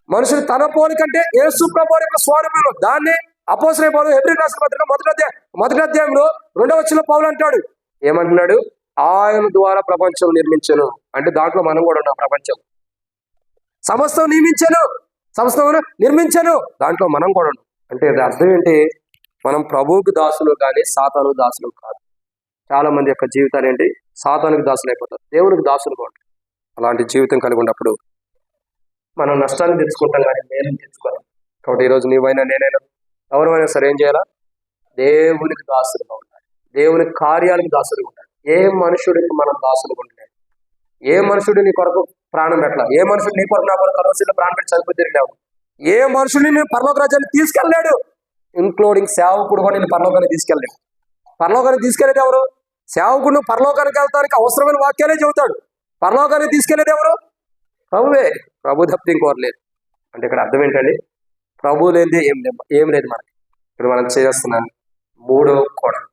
మనుషులు తన పోలిక అంటే యేసు ప్రభువారి యొక్క స్వరూపంలో. దాన్ని అపోస్తలుడైన పౌలు హెబ్రీయులకు రాసిన పత్రిక 1:2 వచనంలో పౌలు అంటాడు, ఏమంటున్నాడు? ఆయన ద్వారా ప్రపంచం నిర్మించను. అంటే దాంట్లో మనం కూడా ఉన్నాం. ప్రపంచం సమస్తం నిర్మించను, దాంట్లో మనం కూడా ఉన్నాం. అంటే అర్థం ఏంటి? మనం ప్రభువుకి దాసులు కానీ సాతానుకు దాసులు కాదు. చాలా మంది యొక్క జీవితాలు ఏంటి, సాతానుకు దాసులు అయిపోతారు, దేవునికి దాసులుగా ఉంటారు. అలాంటి జీవితం కలిగి ఉన్నప్పుడు మనం నష్టాన్ని తెచ్చుకుంటాం కానీ మేలు తెచ్చుకోవాలి. కాబట్టి ఈరోజు నీవైనా నేనైనా ఎవరైనా సరే ఏం చేయాలా? దేవునికి దాసులుగా ఉండాలి, దేవుని కార్యాలకు దాసులుగా ఉండాలి. ఏ మనుషుడికి మనం దాసులుగా ఉండలేదు. ఏ మనుషుడు నీ కొరకు ప్రాణం పెట్టాల, ఏ మనుషుడు నీ కొరకు నా కొరకు కలవసిలో ప్రాణం పెట్టి చనిపోతున్నావు, ఏ మనుషుడిని నేను పరలోక రాజ్యాన్ని తీసుకెళ్ళలేడు, ఇంక్లూడింగ్ సేవకుడు కూడా నేను పరలోకాన్ని తీసుకెళ్ళలేడు. పరలోకాన్ని తీసుకెళ్ళేది ఎవరు? సేవకుడు పరలోకానికి వెళ్తానికి అవసరమైన వాక్యాలే చెబుతాడు. పరలోకానికి తీసుకెళ్లేది ఎవరు? ప్రభువే. ప్రభు తప్పితే ఇంకోరు లేదు. అంటే ఇక్కడ అర్థం ఏంటండి? ప్రభు లేనిది ఏం లేదు మనకి. ఇప్పుడు మనం చేస్తున్నాం మూడో కోణం,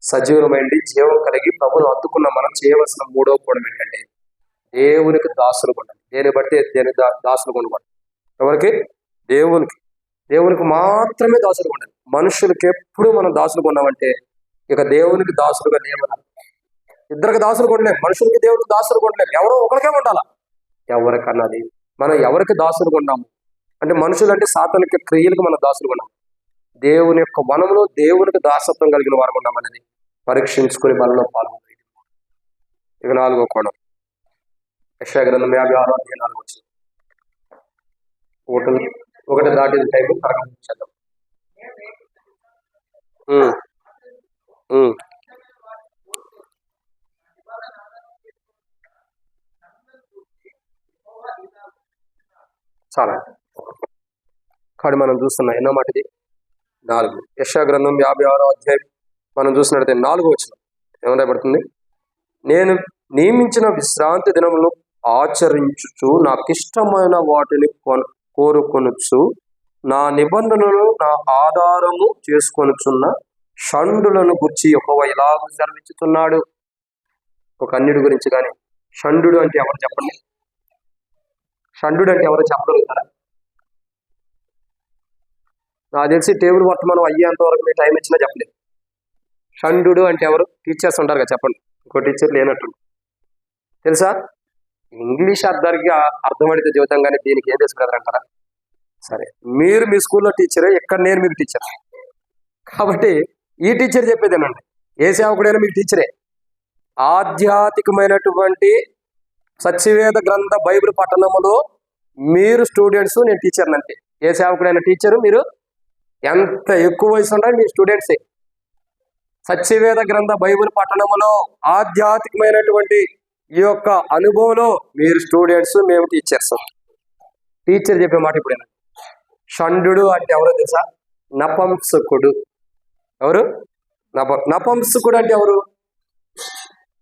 సజీవమైంది జీవం కలిగి ప్రభువును హత్తుకున్న మనం చేయవలసిన మూడో కోణం ఏంటంటే దేవునికి దాసులు ఉండాలి. దేని బట్టి దేని దాసులు ఉండకూడదు. ఎవరికి? దేవునికి మాత్రమే దాసులు ఉండాలి. మనుషులకి ఎప్పుడు మనం దాసులు కొన్నామంటే ఇక దేవునికి దాసులుగా లేవనాలి. ఇద్దరికి దాసులు కొనలేం, మనుషులకి దేవుడికి దాసులు కొనలేం. ఎవరో ఒకరికే ఉండాలా. ఎవరికన్నది మనం ఎవరికి దాసులు కొన్నాము అంటే మనుషులు అంటే సాతానిక క్రియలకు మనం దాసులు కొన్నాం. దేవుని యొక్క వనంలో దేవునికి దాసత్వం కలిగిన వారు ఉన్నామనేది పరీక్షించుకుని బలలో పాల్గొంది. ఇక 4వ కోణం, యెషయా గ్రంథం 56:4 వచ్చింది. ఒకటి దాటిన టైం ప్రారంభించేద్దాం. చాలా కాదు మనం చూస్తున్నాం. ఎన్నో మాటది 4. యెషయా గ్రంథం 56వ అధ్యాయం మనం చూసినట్లయితే 4వ వచనం ఏమన్నా పడుతుంది? నేను నియమించిన విశ్రాంతి దినములను ఆచరించుచు నాకిష్టమైన వాటిని కోరుకొనుచు నా నిబంధనలు నా ఆధారము చేసుకొనుచున్న షండులను గురించి యెహోవా ఇలాగ సెలవిచ్చుచున్నాడు. ఒక అన్యుడి గురించి. కానీ షండు అంటే ఎవరు చెప్పండి? షండు అంటే ఎవరు చెప్పగలుగుతారా? నాకు తెలిసి టేబుల్ వర్తమానం అయ్యేంత వరకు మీ టైం ఇచ్చినా చెప్పలేదు. షండు అంటే ఎవరు? టీచర్స్ ఉంటారు కదా, చెప్పండి. ఇంకో టీచర్ లేనట్టు తెలుసా? ఇంగ్లీష్ అర్థానికి అర్థమడితే జీవితం, కానీ దీనికి ఏం తెలుసు కదా అంటారా? సరే, మీరు మీ స్కూల్లో టీచరే, ఇక్కడ నేను మీకు టీచర్. కాబట్టి ఈ టీచర్ చెప్పేదేనండి, ఏ సేవకుడైనా మీకు టీచరే. ఆధ్యాత్మికమైనటువంటి సత్యవేద గ్రంథ బైబిల్ పఠనములో మీరు స్టూడెంట్స్, నేను టీచర్ని. అంటే ఏ సేవకుడైన టీచరు. మీరు ఎంత ఎక్కువ వయసు ఉండాలి, మీ స్టూడెంట్సే. సత్యవేద గ్రంథ బైబిల్ పఠనములో ఆధ్యాత్మికమైనటువంటి ఈ యొక్క అనుభవంలో మీరు స్టూడెంట్స్, మేము టీచర్స్. టీచర్ చెప్పే మాట ఇప్పుడైనా. షండు అంటే ఎవరో తెలుసా? నపంసకుడు. ఎవరు? నపంసకుడు అంటే ఎవరు?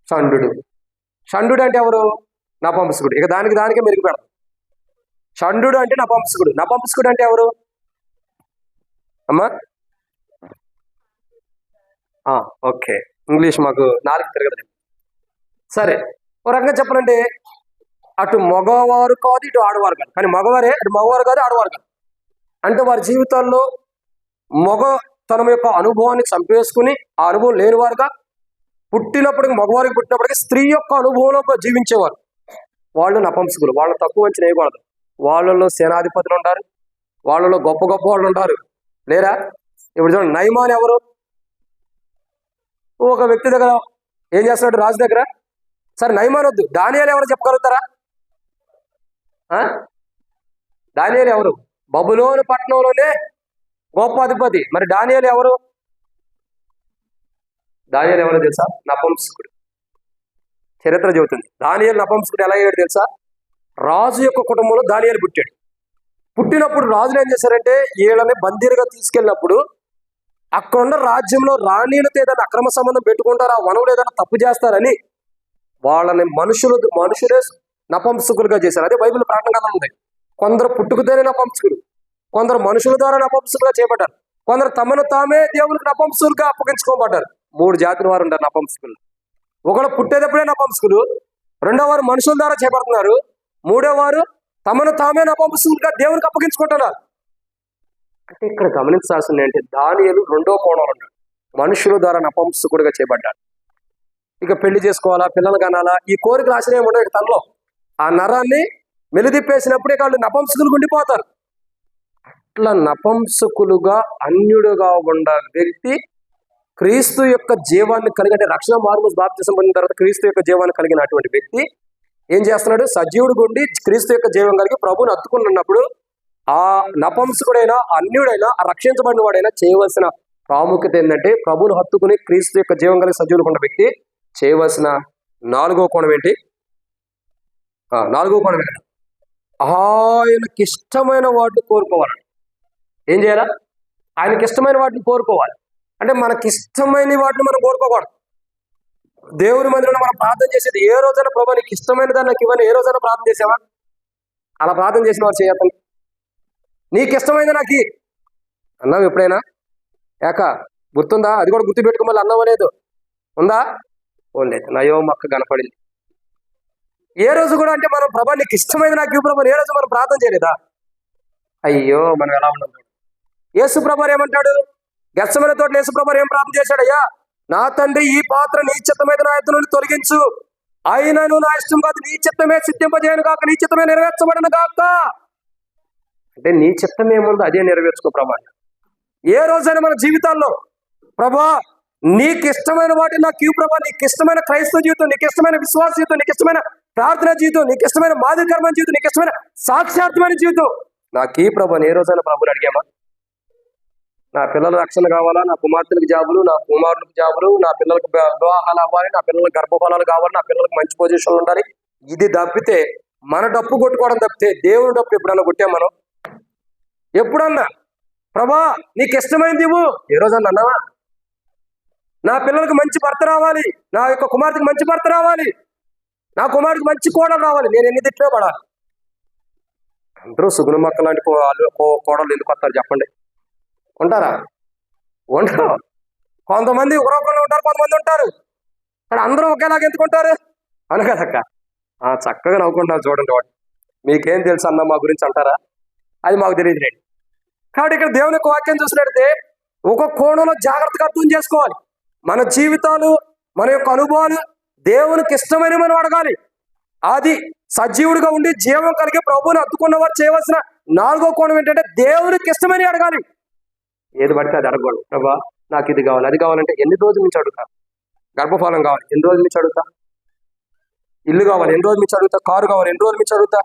షండు. షండు అంటే ఎవరు? నపంసకుడు. ఇక దానికే మెరుగు పెడతాం. షండు అంటే నపంసకుడు. నపంసకుడు అంటే ఎవరు అమ్మా? ఓకే, ఇంగ్లీష్ మాకు 4 తిరగదు. సరే, ఒక రకంగా చెప్పాలంటే అటు మగవారు కాదు, ఇటు ఆడవారు కాదు. కానీ మగవారే, అటు మగవారు కాదు, ఆడవారు కాదు. అంటే వారి జీవితాల్లో మగతనం యొక్క అనుభవాన్ని చంపేసుకుని ఆ అనుభవం లేనివారుగా పుట్టినప్పటికి, మగవారికి పుట్టినప్పటికీ స్త్రీ యొక్క అనుభవంలో జీవించేవారు. వాళ్ళు నపంసకులు. వాళ్ళు తక్కువ అంచనా వేయకూడదు. వాళ్ళలో సేనాధిపతులు ఉంటారు, వాళ్ళలో గొప్ప గొప్ప వాళ్ళు ఉంటారు, లేరా? ఇప్పుడు చూడండి, నయమాన్ ఎవరు? ఒక వ్యక్తి దగ్గర ఏం చేస్తున్నాడు? రాజు దగ్గర. సరే, నయమాన్ వద్దు, దానియేలు ఎవరు చెప్పగలుగుతారా? దానియేలు ఎవరు? బబులోను పట్టణంలోనే గొప్ప అధిపతి. మరి దానియేలు ఎవరు? దానియేలు ఎవరో తెలుసా? నపంసకుడు. చరిత్ర చెబుతుంది దానియేలు నపంసకుడు ఎలా అయ్యాడు తెలుసా? రాజు యొక్క కుటుంబంలో దానియేలు పుట్టాడు. పుట్టినప్పుడు రాజులు ఏం చేశారంటే వీళ్ళని బందీలుగా తీసుకెళ్ళినప్పుడు అక్కడున్న రాజ్యంలో రాణీలతో ఏదైనా అక్రమ సంబంధం పెట్టుకుంటారా, వనవులు ఏదైనా తప్పు చేస్తారని వాళ్ళని మనుషులే నపంసకులుగా చేశారు. అదే బైబిల్ ప్రకటన గ్రంథంలో ఉంది. కొందరు పుట్టుకతోనే నపంసకులు, కొందరు మనుషుల ద్వారా నపంసకులుగా చేపట్టారు, కొందరు తమను తామే దేవునికి నపంసకులుగా అప్పగించుకోబడ్డారు. 3 జాతుల వారు ఉంటారు నపంసకులు. ఒకరు పుట్టేటప్పుడే నపంసకులు, రెండో వారు మనుషుల ద్వారా చేపడుతున్నారు, మూడో వారు తమను తామే నపంసకులుగా దేవునికి అప్పగించుకుంటున్నారు. అంటే ఇక్కడ గమనించాల్సింది ఏంటి? దానియేలు 2వ కోణంలో ఉన్నాడు. మనుషుల ద్వారా నపంసకుడిగా చేపడ్డాడు. ఇక పెళ్లి చేసుకోవాలా, పిల్లలు కనాలా, ఈ కోరికలు ఆశ్రయం ఉండవు ఇక తనలో. ఆ నరాన్ని మెలిదిప్పేసినప్పుడే వాళ్ళు నపంసకులు ఉండిపోతారు. అట్లా నపంసకులుగా అన్యుడుగా ఉన్న వ్యక్తి క్రీస్తు యొక్క జీవాన్ని కలిగి, అంటే రక్షణ మార్మోస్ బాప్తిసం పొందిన తర్వాత క్రీస్తు యొక్క జీవాన్ని కలిగినటువంటి వ్యక్తి ఏం చేస్తున్నాడు? సజీవుడు గుండి క్రీస్తు యొక్క జీవం కలిగి ప్రభువుని హత్తుకున్నప్పుడు ఆ నపంసకుడైనా, అన్యుడైనా, ఆ రక్షించబడిన వాడైనా చేయవలసిన ప్రాముఖ్యత ఏంటంటే ప్రభువుని హత్తుకుని క్రీస్తు యొక్క జీవం కలిగి సజీవుడు ఉన్న వ్యక్తి చేయవలసిన 4వ కోణం ఏంటి? 4వ కోణం ఏంటి? ఆయనకి ఇష్టమైన వాటిని కోరుకోవాలి. ఏం చేయాలా? ఆయనకి ఇష్టమైన వాటిని కోరుకోవాలి. అంటే మనకి ఇష్టమైన వాటిని మనం కోరుకోకూడదు. దేవుని మందిరంలో మనం ప్రార్థన చేసేది ఏ రోజైనా ప్రభా నీకు ఇష్టమైన దాన్ని నాకు ఇవ్వని ఏ రోజైనా ప్రార్థన చేసావా? అలా ప్రార్థన చేసిన వారు చేయతండి. నీకు ఇష్టమైంది నాకు అన్నావు ఎప్పుడైనా? ఏక గుర్తుందా? అది కూడా గుర్తు పెట్టుకో, మళ్ళీ అన్నావు లేదు ఉందా? లేదు. నయో మొక్క కనపడింది. ఏ రోజు కూడా అంటే మనం ప్రభా నీకు ఇష్టమైంది నాకు ఇవ్వు ప్రభా ఏ రోజు మనం ప్రార్థన చేయలేదా? అయ్యో మనం ఎలా ఉన్నాం. యేసు ప్రభు ఏమంటాడు? గెత్సేమనే తోటలో యేసు ప్రభు ఏం ప్రార్థన చేశాడయ్యా? నా తండ్రి ఈ పాత్ర నీ చిత్తమైన నా ఎద్దు నుండి తొలగించు, అయినను నా ఇష్టం కాదు నీ చిత్తమే సిద్ధింపజేయను కాక, నీ చిత్తమే నెరవేర్చబడను కాక. అంటే నీ చిత్తం ఏముందో అదే నెరవేర్చుకో ప్రభా. ఏ రోజైనా మన జీవితాల్లో ప్రభా నీకు ఇష్టమైన వాటిని నాకు ఇవ్వు ప్రభా, నీకు ఇష్టమైన క్రైస్తవ జీవితం, నీకు ఇష్టమైన విశ్వాస జీవితం, నీకు ఇష్టమైన ప్రార్థన జీవితం, నీకు ఇష్టమైన మాదికర్మ జీవితం, నీకు ఇష్టమైన సాక్షాత్మైన జీవితం నాకు ఈ ప్రభా ఏ రోజైనా ప్రభుని అడిగామా? నా పిల్లల రక్షణ కావాలా, నా కుమార్తెలకు జాబులు, నా కుమారులకు జాబులు, నా పిల్లలకు వివాహాలు అవ్వాలి, నా పిల్లలకు గర్భఫలాలు కావాలి, నా పిల్లలకు మంచి పొజిషన్లు ఉండాలి. ఇది తప్పితే మన డప్పు కొట్టుకోవడం తప్పితే దేవుని డప్పు ఎప్పుడన్నా కొట్టాం మనం? ఎప్పుడన్నా ప్రభా నీకు ఇష్టమైంది ఇవ్వు ఏ రోజన్నా అన్నావా? నా పిల్లలకు మంచి భర్త రావాలి, నా యొక్క కుమార్తెకి మంచి భర్త రావాలి, నా కుమారుడికి మంచి కోడలు రావాలి, నేను ఎన్ని తిట్టినా పడాలి. అందరూ సుగుణ మొక్క లాంటి కోడలు ఎందుకు వస్తారు చెప్పండి? ఉంటారా? ఉండరు. కొంతమంది ఒక రూపంలో ఉంటారు, కొంతమంది ఉంటారు. కానీ అందరూ ఒకేలాగా ఎందుకుంటారు? అను కదక్క. చక్కగా నవ్వుకుంటారు చూడండి. వాడు మీకేం తెలుసు అన్న మా గురించి అంటారా? అది మాకు తెలియదు రేపు. కాబట్టి ఇక్కడ దేవుని యొక్క వాక్యం చూసినట్టే ఒక కోణంలో జాగ్రత్తగా అర్థం చేసుకోవాలి. మన జీవితాలు, మన యొక్క అనుభవాలు దేవునికి ఇష్టమని మనం అడగాలి. అది సజీవుడిగా ఉండి జీవం కలిగి ప్రభువుని అద్దుకున్న వారు చేయవలసిన 4వ కోణం ఏంటంటే దేవునికి ఇష్టమని అడగాలి. ఏది పడితే అది అడగకూడదు. ప్రభా నాకు ఇది కావాలి, అది కావాలంటే ఎన్ని రోజుల నుంచి అడుగుతా? గర్భఫలం కావాలి, ఎన్ని రోజుల నుంచి అడుగుతా? ఇల్లు కావాలి, ఎన్ని రోజుల నుంచి అడుగుతా? కారు కావాలి, ఎన్ని రోజుల నుంచి అడుగుతా?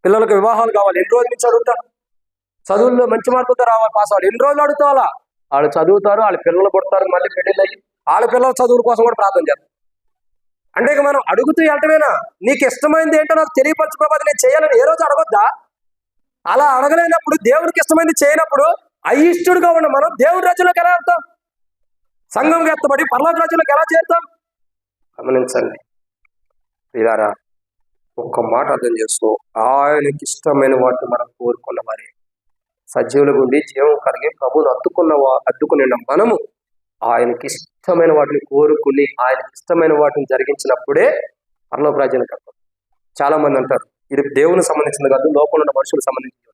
పిల్లలకు వివాహాలు కావాలి, ఎన్ని రోజుల నుంచి అడుగుతా? చదువుల్లో మంచి మార్కులతో రావాలి, పాస్ అవ్వాలి, ఎన్ని రోజులు అడుగుతా? అలా వాళ్ళు చదువుతారు, వాళ్ళ పిల్లలు పుడతారు, మళ్ళీ పెళ్ళిళ్ళు అయ్యి వాళ్ళ పిల్లల చదువుల కోసం కూడా ప్రార్థన చేస్తారు. అంటే ఇక మనం అడుగుతూ వెళ్ళటమేనా? నీకు ఇష్టమైంది ఏంటో నాకు తెలియపరచు ప్రభా, నేను చేయాలని ఏ రోజు అడగొద్దా? అలా అడగలేనప్పుడు, దేవునికి ఇష్టమైంది చేయనప్పుడు అయిష్టుడుగా ఉన్న మనం దేవుని రాజ్యంలోకి ఎలా వెళ్తాం? సంఘంగా ఎత్తబడి పరలోక రాజ్యంలోకి ఎలా చేరుతాం? గమనించండి ఇలారా, ఒక్క మాట అర్థం చేసుకో. ఆయనకి ఇష్టమైన వాటిని మనం కోరుకున్న వారి సజీవుల గుండి జీవం కలిగి ప్రభువును అద్దుకుని మనము ఆయనకి ఇష్టమైన వాటిని కోరుకుని ఆయనకి ఇష్టమైన వాటిని జరిగించినప్పుడే పరలోక రాజ్యానికి వెళ్తాం. చాలా మంది అంటారు ఇది దేవునికి సంబంధించింది కాదు, లోపల ఉన్న మనుషులకు సంబంధించింది.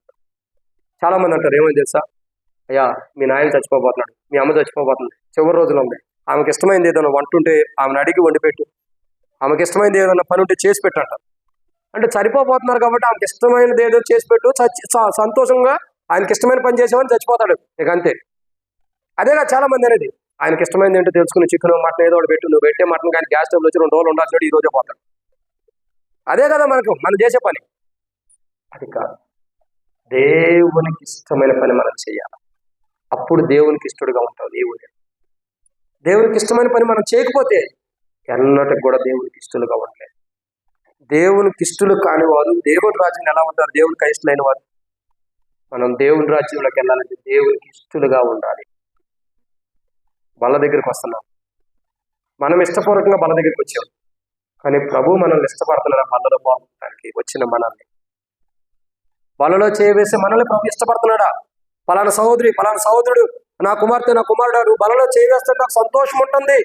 చాలా మంది అంటారు ఏమని తెలుసా? అయ్యా మీ నాయన చచ్చిపోబోతున్నాడు, మీ అమ్మ చచ్చిపోబోతుంది, చివరి రోజులు ఉంది, ఆమెకి ఇష్టమైంది ఏదైనా వంట ఉంటే ఆమెను అడిగి వండి పెట్టు, ఆమెకి ఇష్టమైంది ఏదైనా పని ఉంటే చేసి పెట్టంట. అంటే చనిపోబోతున్నారు కాబట్టి ఆమెకి ఇష్టమైనది ఏదో చేసి పెట్టు, సంతోషంగా ఆయనకి ఇష్టమైన పని చేసేవాడిని చచ్చిపోతాడు, ఇక అంతే. అదేగా చాలా మంది అనేది. ఆయనకి ఇష్టమైంది ఏంటో తెలుసుకుని చికెన్ మటన్ ఏదో ఒకటి పెట్టు, నువ్వు పెట్టే మటన్ కానీ గ్యాస్ స్టవ్లో వచ్చి 2 రోజులు ఉండాల్సి ఈ రోజే పోతాడు. అదే కదా మనం చేసే పని. అది కాదు, దేవునికి ఇష్టమైన పని మనం చేయాలి. అప్పుడు దేవునికి ఇష్టడుగా ఉంటాం. దేవునికి ఇష్టమైన పని మనం చేయకపోతే ఎన్నటికి కూడా దేవునికి ఇష్టలుగా ఉండలేదు. దేవునికి ఇష్టలు కాని వారు దేవుని రాజ్యం ఎలా ఉంటారు? దేవునికి ఇష్టలైన వారు. మనం దేవుని రాజ్యంలోకి వెళ్ళాలంటే దేవునికి ఇష్టలుగా ఉండాలి. బల్ల దగ్గరికి వస్తున్నాం, మనం ఇష్టపూర్వకంగా బల్ల దగ్గరికి వచ్చాం, కానీ ప్రభు మనల్ని ఇష్టపడుతున్న బల్లలో బాగుండడానికి వచ్చిన మనల్ని బలలో చేయవేసే మనల్ని ప్రభు ఇష్టపడుతున్నాడా? పలానా సహోదరి, పలానా సహోదరుడు, నా కుమార్తె, నా కుమారుడు నువ్వు బలలో చేయవేస్తే నాకు సంతోషం ఉంటుంది,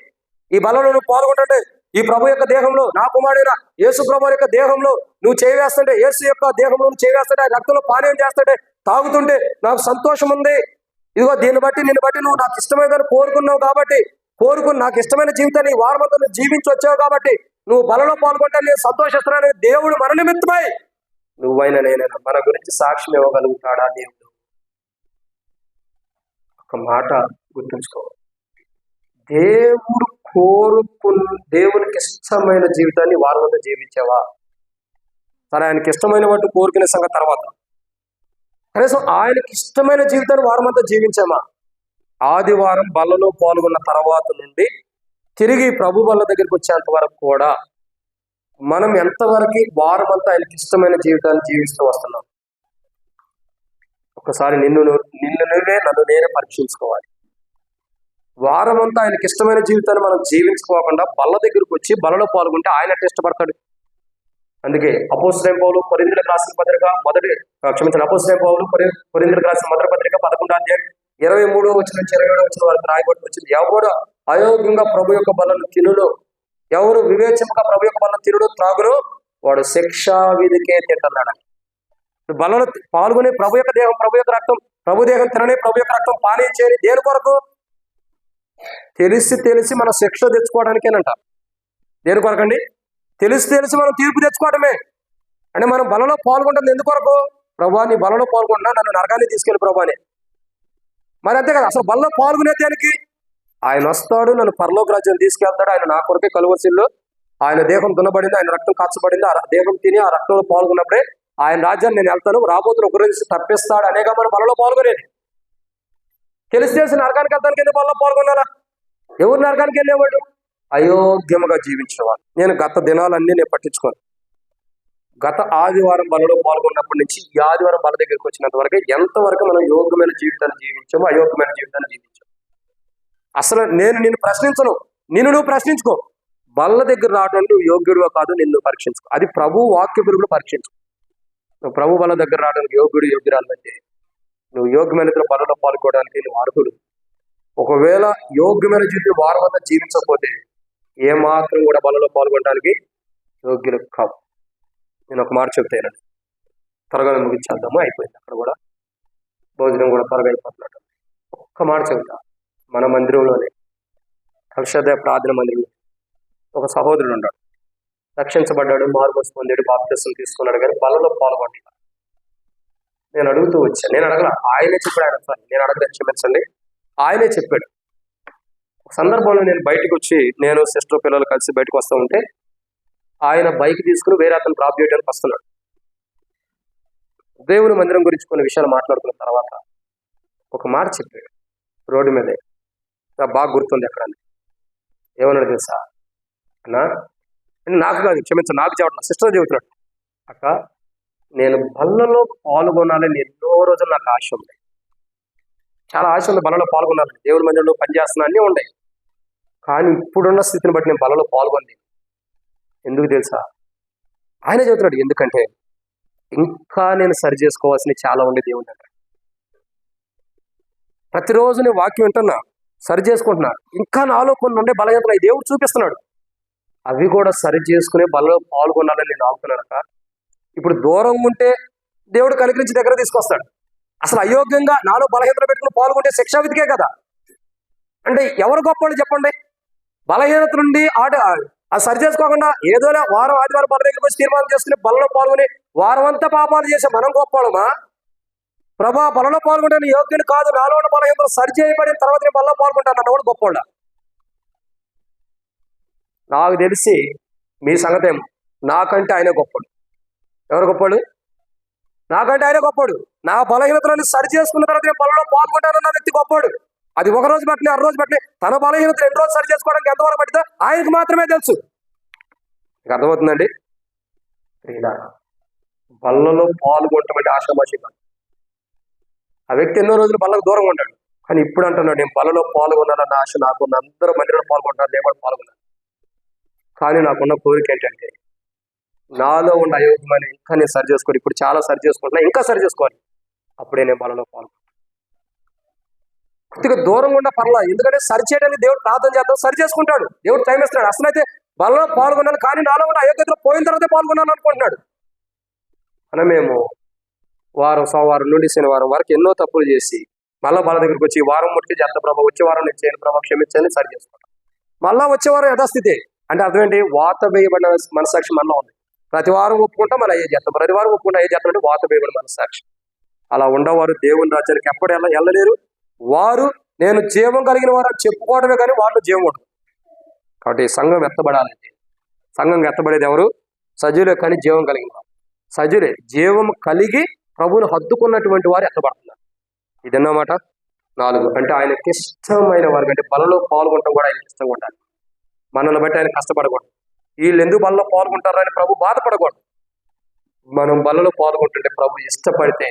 ఈ బలలో నువ్వు పాల్గొంటుంటే, ఈ ప్రభు యొక్క దేహంలో నా కుమారుడైన యేసు ప్రభు యొక్క దేహంలో నువ్వు చేయవేస్తుంటే, యేసు యొక్క దేహంలో నువ్వు చేయవేస్తుంటే, రక్తంలో పానీయం చేస్తుంటే, తాగుతుంటే నాకు సంతోషం ఉంది. ఇదిగో నిన్ను బట్టి నువ్వు నాకు ఇష్టమైనదని కోరుకున్నావు కాబట్టి, నాకు ఇష్టమైన జీవితాన్ని వారమంతా నువ్వు జీవించి వచ్చావు కాబట్టి నువ్వు బలలో పాల్గొంటే నేను సంతోషిస్తున్నాను. దేవుడు మన నిమిత్తమై నువ్వైనా నేనైనా మన గురించి సాక్ష్యం ఇవ్వగలుగుతాడా దేవుడు? ఒక మాట గుర్తుంచుకో, దేవునికి ఇష్టమైన జీవితాన్ని వారమంతా జీవించావా? సరే, ఆయనకి ఇష్టమైన వాటిని కోరుకునే సంగతి తర్వాత, కనీసం ఆయనకి ఇష్టమైన జీవితాన్ని వారమంతా జీవించామా? ఆదివారం బల్లలో పాల్గొన్న తర్వాత నుండి తిరిగి ప్రభు బల్ల దగ్గరికి వచ్చేంత వరకు కూడా మనం ఎంతవరకు వారమంతా ఆయనకి ఇష్టమైన జీవితాన్ని జీవిస్తూ వస్తున్నాం? ఒకసారి నిన్ను నువ్వే నన్ను నేనే పరీక్షించుకోవాలి. వారం అంతా ఆయనకి ఇష్టమైన జీవితాన్ని మనం జీవించుకోకుండా బల్ల దగ్గరకు వచ్చి బలలో పాల్గొంటే ఆయన ఇష్టపడతాడు. అందుకే అపోస్తలుడైన పౌలు కొరింథీయులకు రాసిన పత్రిక అపోస్తలుడైన పౌలు కొరింథీయులకు రాసిన మొదటి పత్రిక 11వ అధ్యాయం 23వ నుంచి 27వ వరకు రాయబడి వచ్చింది. ఎవరు అయోగ్యంగా ప్రభు యొక్క బలను తినుడు, ఎవరు వివేచముగా ప్రభు యొక్క బలను తినుడు త్రాగుడు, వాడు శిక్షా విధికే తింటున్నాడు. బలలో పాల్గొని ప్రభు యొక్క దేహం, ప్రభు యొక్క రక్తం, ప్రభు దేహం తినని, ప్రభు యొక్క రక్తం పానీయం చేయని, దేని కొరకు? తెలిసి మనం శిక్ష తెచ్చుకోవడానికేనంట. దేని కొరకండి? తెలిసి మనం తీర్పు తెచ్చుకోవడమే. అంటే మనం బలలో పాల్గొంటుంది ఎందుకొరకు? ప్రభా నీ బలలో పాల్గొంటున్నా, నన్ను నరకాన్ని తీసుకెళ్ళి ప్రభా అని. మరి అంతే కదా, అసలు బలలో పాల్గొనే దానికి ఆయన వస్తాడు, నన్ను పరలోక రాజ్యం తీసుకెళ్తాడు. ఆయన నా కొరకే కలువరిశిల్లో ఆయన దేహం దున్నబడింది, ఆయన రక్తం కాచబడింది, ఆ దేహం తిని ఆ రక్తంలో పాల్గొన్నప్పుడే ఆయన రాజ్యాన్ని నేను వెళ్తాను, రాబోతున్న ఒక రోజు తప్పిస్తాడు అనేగా మనం బలలో పాల్గొనేది. తెలిసి నరకానికి వెళ్తానికి ఎందుకు బలలో పాల్గొనాలా? ఎవరు నరకానికి వెళ్ళేవాడు? అయోగ్యముగా జీవించిన వాడు. నేను గత దినాలన్నీ నేను పట్టించుకోను. గత ఆదివారం బలలో పాల్గొన్నప్పటి నుంచి ఈ ఆదివారం బల దగ్గరికి వచ్చినంత వరకు ఎంతవరకు మనం యోగ్యమైన జీవితాన్ని జీవించామో, అయోగ్యమైన జీవితాన్ని జీవించాము. అసలు నేను నిన్ను ప్రశ్నించను, నువ్వు ప్రశ్నించుకో. బల్ల దగ్గర రావడం నువ్వు యోగ్యుడివో కాదు నిన్ను పరీక్షించుకో. అది ప్రభు వాక్య పురుగులు పరీక్షించు. నువ్వు ప్రభు బల దగ్గర రావడానికి యోగ్యురాలంటే నువ్వు యోగ్యమైన బలలో పాల్గొనడానికి నువ్వు అర్హుడు. ఒకవేళ యోగ్యమైన జీవితం వారం అంతా జీవించకపోతే ఏమాత్రం కూడా బలలో పాల్గొనడానికి యోగ్యులు కావు. నేను ఒక మాట చెప్తాను, త్వరగా ముగించేద్దాము, అయిపోయింది. అక్కడ కూడా భోజనం కూడా త్వరగా అయిపోతున్నాడు. ఒక్క మాట చెబుతా. మన మందిరంలోనే కల్షద ప్రార్థన మందిరంలో ఒక సహోదరుడు ఉన్నాడు. రక్షించబడ్డాడు, మారుమోసు పొందాడు, బాప్తిసం తీసుకున్నాడు, కానీ బలలో పాల్గొంటాడు. నేను అడుగుతూ వచ్చాను, నేను అడగల, ఆయనే చెప్పాడు. ఆయన నేను అడగలేదు, క్షమించండి, ఆయనే చెప్పాడు. ఒక సందర్భంలో నేను బయటకు వచ్చి, నేను సిస్టర్ పిల్లలు కలిసి బయటకు వస్తూ ఉంటే ఆయన బైక్ తీసుకుని వేరే అతను డ్రాప్ చేయడానికి వస్తున్నాడు. దేవుని మందిరం గురించి కొన్ని విషయాలు మాట్లాడుకున్న తర్వాత ఒక మాట చెప్పాడు రోడ్డు మీదే, బాగా గుర్తుంది. ఎక్కడ ఏమన్నాడు తెలుసా? అన్నా, నాకు కాదు, క్షమించండి, నాకు చెప్పట్లేదు, సిస్టర్ చెబుతున్నాడు. అక్క, నేను బల్లలో పాల్గొనాలని ఎన్నో రోజులు నాకు ఆశ ఉంది, చాలా ఆశ ఉంది బలలో పాల్గొనాలని. దేవుని మందిరంలో పనిచేస్తున్నా అన్నీ ఉన్నాయి, కానీ ఇప్పుడున్న స్థితిని బట్టి నేను బలలో పాల్గొనలేదు. ఎందుకు తెలుసా? ఆయన చెబుతున్నాడు, ఎందుకంటే ఇంకా నేను సరి చేసుకోవాల్సినవి చాలా ఉండే దేవుని దగ్గర. ప్రతిరోజు నేను వాక్యం వింటున్నా, సరి చేసుకుంటున్నా, ఇంకా నాలో కొన్ని ఉండే బలహీనతలు దేవుడు చూపిస్తున్నాడు. అవి కూడా సరి చేసుకునే బలలో పాల్గొనాలని నేను ఆగుతున్నానక. ఇప్పుడు దూరం ఉంటే దేవుడు కనికరించి దగ్గర తీసుకొస్తాడు. అసలు అయోగ్యంగా నాలో బలహీనతలు పెట్టుకుని పాల్గొంటే శిక్షా విధికే కదా. అంటే ఎవరు గొప్పవాళ్ళు చెప్పండి? బలహీనత నుండి అది సరి చేసుకోకుండా ఏదోలే వారం ఆదివారం బల దగ్గరికి వచ్చి తీర్మానం చేసుకుని బలలో పాల్గొని వారం అంతా పాపాలు చేసే మనం గొప్పవాళ్ళమా? ప్రభా బలలో పాల్గొంటే నేను యోగ్యుని కాదు, నాలో ఉన్న బలహీనతలు సరి చేయబడిన తర్వాత నేను బలలో పాల్గొంటాను అన్న కూడా గొప్పవాళ్ళ? నాకు తెలిసి మీ సంగతి ఏమో, నాకంటే ఆయన గొప్పడు. ఎవరు గొప్పడు? నాకంటే ఆయన గొప్పడు. నా బలహీనతలను సరి చేసుకున్న తర్వాత నేను బలలో పాల్గొంటానన్న వ్యక్తి గొప్పడు. అది ఒక రోజు బట్టి, అర రోజు బట్టి, తన బలహీనత 2 రోజులు సరి చేసుకోవడానికి ఎంతవరకు పట్టిందో ఆయనకు మాత్రమే తెలుసు. మీకు అర్థమవుతుందండి? ఇలా బల్లలో పాల్గొంటామంటే ఆశామాషి కాదు. ఆ వ్యక్తి ఎన్నో రోజులు బల్లకు దూరంగా ఉంటాడు, కానీ ఇప్పుడు అంటున్నాడు, నేను బల్లలో పాల్గొన్నానన్న ఆశ నాకు, అందరూ మందిరంలో పాల్గొంటారు, నేను కూడా పాల్గొన్నాను. కానీ నాకున్న కోరిక ఏంటంటే నాలో ఉన్న అయోగ్యమని ఇంకా నేను సరి చేసుకోవాలి. ఇప్పుడు చాలా సరి చేసుకుంటున్నా, ఇంకా సరి చేసుకోవాలి, అప్పుడే నేను బలలో పాల్గొంటాను. కొద్దిగా దూరంగా ఉన్న పర్లా, ఎందుకంటే సరి చేయడానికి దేవుడు ప్రార్థన చేద్దాం, సరి చేసుకుంటాడు, దేవుడు టైం ఇస్తున్నాడు. అసలు అయితే బలలో పాల్గొన్నాను, కానీ నాలో ఉన్న అయోగ్యతలో పోయిన తర్వాతే పాల్గొన్నాను అనుకుంటున్నాడు. మనమేమో సోమవారం నుండి శనివారం వరకు ఎన్నో తప్పులు చేసి మళ్ళీ బల దగ్గరికి వచ్చి వారం ముట్టికి చేత ప్రభావ, వచ్చే వారం నేను చేయను ప్రభావ, క్షమించని సరి చేసుకుంటాం. మళ్ళా వచ్చే వారం యథాస్థితి. అంటే అర్థం ఏంటి? వాత వేయబడిన మనసాక్షి మనలో ఉంది. ప్రతి వారం ఒప్పుకుంటాం, మళ్ళీ అయ్యే చేస్తాం, ప్రతి వారం ఒప్పుకుంటా అయ్యే చేస్తాం. అంటే వాత వేయబడిన మనసాక్షి. అలా ఉండవారు దేవుని రాజ్యానికి ఎప్పుడు వెళ్ళలేరు. వారు నేను జీవం కలిగిన వారు చెప్పుకోవడమే, కానీ వాళ్ళు జీవం ఉండదు. కాబట్టి సంఘం ఎత్తబడాలంటే, సంఘం ఎత్తబడేది ఎవరు? సజీవులే, కానీ జీవం కలిగిన వారు. సజీవులే, జీవం కలిగి ప్రభువును హద్దుకున్నటువంటి వారు ఎత్తబడుతున్నారు. ఇదన్నమాట 4. అంటే ఆయనకి ఇష్టమైన వారికి, అంటే బలలో పాల్గొనడం కూడా ఆయనకి ఇష్టంగా ఉండాలి. మనల్ని బట్టి ఆయన కష్టపడకూడదు. వీళ్ళు ఎందుకు బలలో పాల్గొంటారని ప్రభు బాధపడకూడదు. మనం బలలో పాల్గొంటుంటే ప్రభు ఇష్టపడితే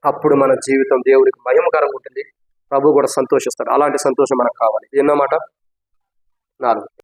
అప్పుడు మన జీవితం దేవుడికి మహిమకరంగా ఉంటుంది, ప్రభు కూడా సంతోషిస్తాడు. అలాంటి సంతోషం మనకు కావాలి. ఎన్నో మాట 4.